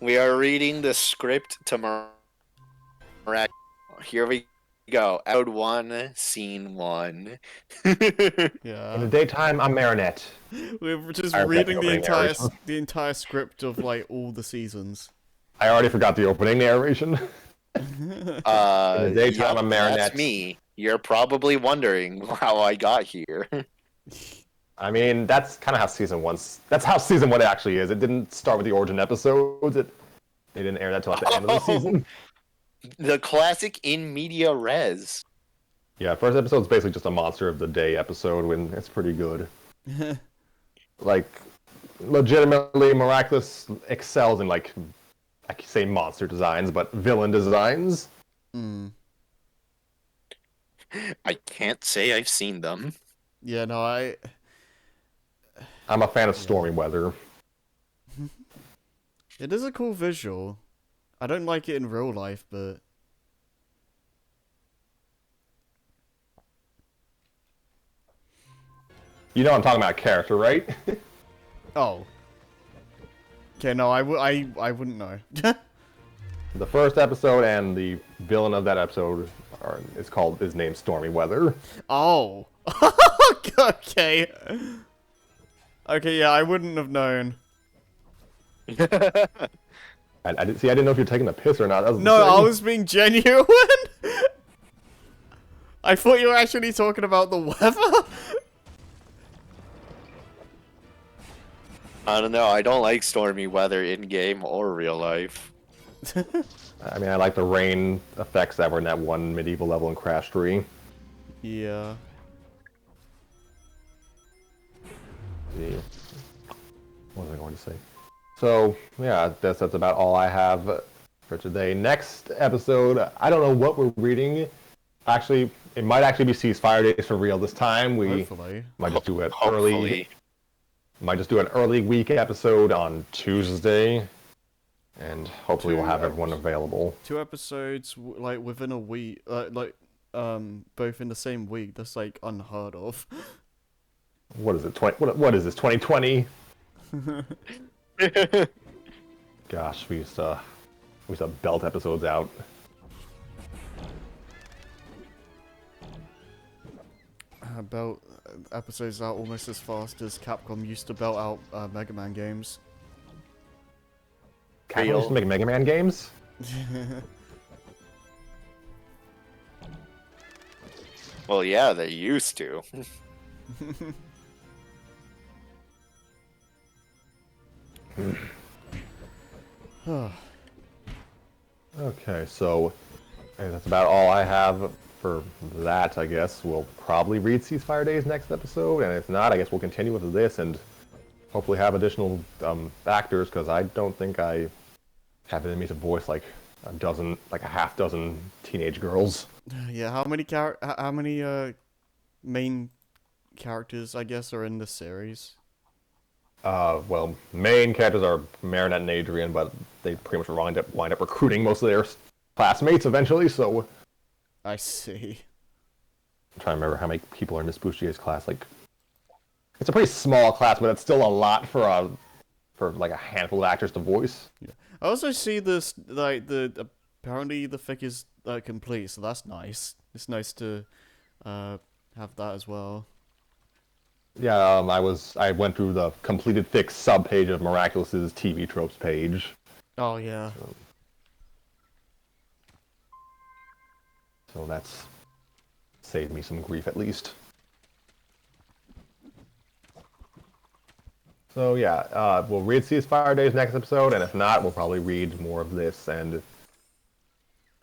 S3: We are reading the script to Miraculous. Here we go. Episode 1, Scene 1.
S4: In the
S1: Yeah.
S4: daytime, I'm Marinette.
S1: We're just
S4: I
S1: reading the
S4: opening narration.
S1: entire script of like all the seasons.
S4: I already forgot the opening narration. In the daytime, I'm Marinette.
S3: That's me. You're probably wondering how I got here.
S4: I mean, that's kind of how season one's. That's how season 1 actually is. It didn't start with the origin episodes. They didn't air that till at the end of the season.
S3: The classic in media res.
S4: Yeah, first episode's basically just a monster of the day episode, when it's pretty good. Like, legitimately, Miraculous excels in, like, I could say monster designs, but villain designs.
S1: Mm.
S3: I can't say I've seen them.
S1: Yeah, no,
S4: I'm a fan of
S1: Yeah.
S4: stormy weather.
S1: It is a cool visual. I don't like it in real life, but...
S4: You know I'm talking about character, right?
S1: Oh. Okay, no, I wouldn't know.
S4: The first episode and the villain of that episode is named Stormy Weather.
S1: Oh. Okay. Okay, yeah, I wouldn't have known.
S4: I didn't know if you're taking the piss or not. That was the
S1: No, I
S4: thing.
S1: was being genuine. I thought you were actually talking about the weather.
S3: I don't know. I don't like stormy weather in game or real life.
S4: I mean, I like the rain effects that were in that one medieval level in Crash 3.
S1: Yeah.
S4: See. What was I going to say? So, yeah, that's about all I have for today. Next episode, I don't know what we're reading. Actually, it might actually be Ceasefire Days for real this time. We
S1: Hopefully.
S4: might just do it
S3: Hopefully.
S4: early. Might just do an early week episode on Tuesday. And hopefully we'll have everyone available.
S1: 2 episodes, like, within a week. Both in the same week. That's, like, unheard of.
S4: What is it? What is this? 2020? Gosh, we used to belt episodes out.
S1: Belt episodes out almost as fast as Capcom used to belt out Mega Man games.
S4: Capcom used to make Mega Man games?
S3: Well, yeah, they used to.
S4: Okay, so that's about all I have for that, I guess. We'll probably read Ceasefire Days next episode, and if not, I guess we'll continue with this and hopefully have additional actors, because I don't think I have it in me to voice like a half dozen teenage girls.
S1: Yeah, how many main characters, I guess, are in this series?
S4: Well, main characters are Marinette and Adrian, but they pretty much wind up recruiting most of their classmates eventually, so...
S1: I see.
S4: I'm trying to remember how many people are in Miss Bustier's class. Like, it's a pretty small class, but it's still a lot for like a handful of actors to voice.
S1: Yeah. I also see this, like, apparently the fic is complete, so that's nice. It's nice to have that as well.
S4: Yeah, I went through the completed fic subpage of Miraculous's TV tropes page.
S1: Oh yeah.
S4: So that's saved me some grief at least. So yeah, we'll read Ceasefire Days next episode, and if not, we'll probably read more of this. And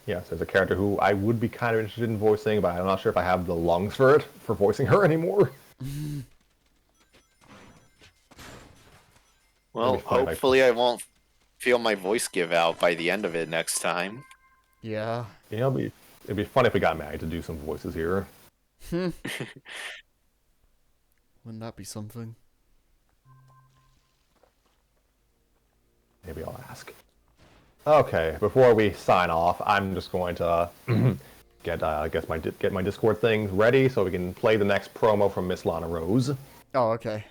S4: yes, there's a character who I would be kind of interested in voicing, but I'm not sure if I have the lungs for voicing her anymore.
S3: Well, hopefully I won't feel my voice give out by the end of it next time.
S1: Yeah.
S4: You know, it'd be fun if we got married to do some voices here.
S1: Wouldn't that be something?
S4: Maybe I'll ask. Okay, before we sign off, I'm just going to get my Discord thing ready so we can play the next promo from Miss Lana Rose.
S1: Oh, okay.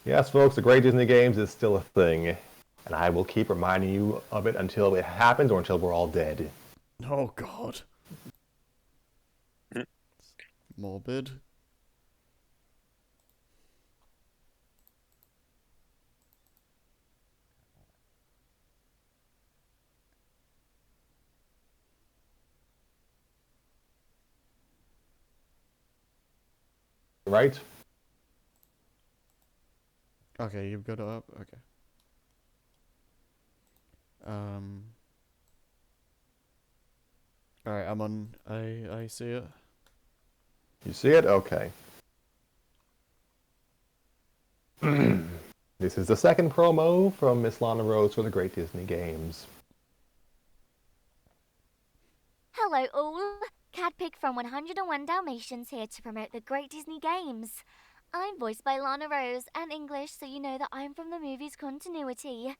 S4: Yes, folks, the Great Disney Games is still a thing, and I will keep reminding you of it until it happens or until we're all dead.
S1: Oh god. Morbid.
S4: Right?
S1: Okay, you've got it up? Okay. Alright, I'm on. I see it.
S4: You see it? Okay. This is the second promo from Miss Lana Rose for the Great Disney Games.
S5: Hello all, Cadpig from 101 Dalmatians here to promote the Great Disney Games. I'm voiced by Lana Rose and English, so you know that I'm from the movie's continuity.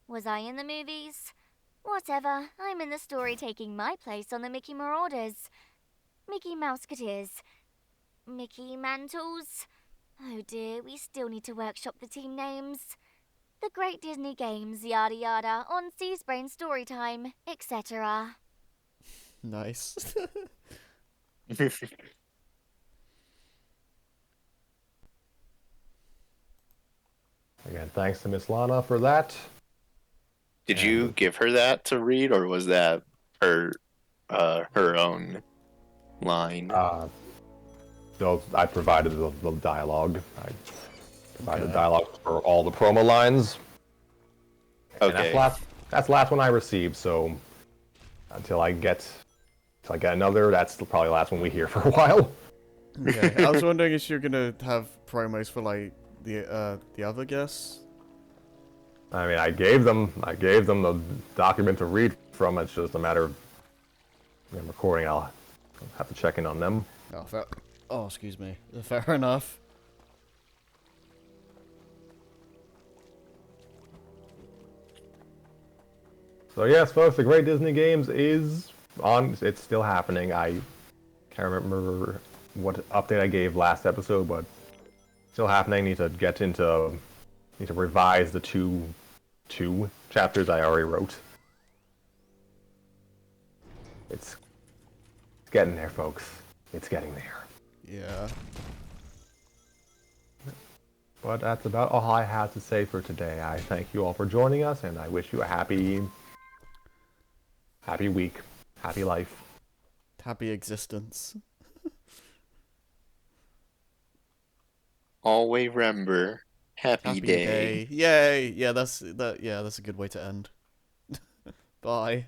S5: Was I in the movies? Whatever, I'm in the story taking my place on the Mickey Marauders. Mickey Mouseketeers. Mickey Mantles. Oh dear, we still need to workshop the team names. The Great Disney Games, yada yada, on Seasbrain Storytime, etc.
S1: Nice.
S4: Again, thanks to Miss Lana for that.
S3: Did you give her that to read, or was that her own line?
S4: So I provided the dialogue. I provided
S1: Okay.
S4: dialogue for all the promo lines. And
S3: Okay.
S4: that's the last one I received, so until I get another, that's probably the last one we hear for a while.
S1: Okay. I was wondering if you're gonna have promos for like the other guests.
S4: I mean, I gave them the document to read from. It's just a matter of them recording. I'll have to check in on them.
S1: Oh, fair. Oh, excuse me. Fair enough.
S4: So yes, folks, the Great Disney Games is on. It's still happening. I can't remember what update I gave last episode, but still happening. Need to revise the two chapters I already wrote. It's getting there, folks. It's getting there.
S1: Yeah.
S4: But that's about all I have to say for today. I thank you all for joining us, and I wish you a happy week, happy life.
S1: Happy existence.
S3: Always remember, happy day.
S1: Yay. Yeah, that's a good way to end. Bye.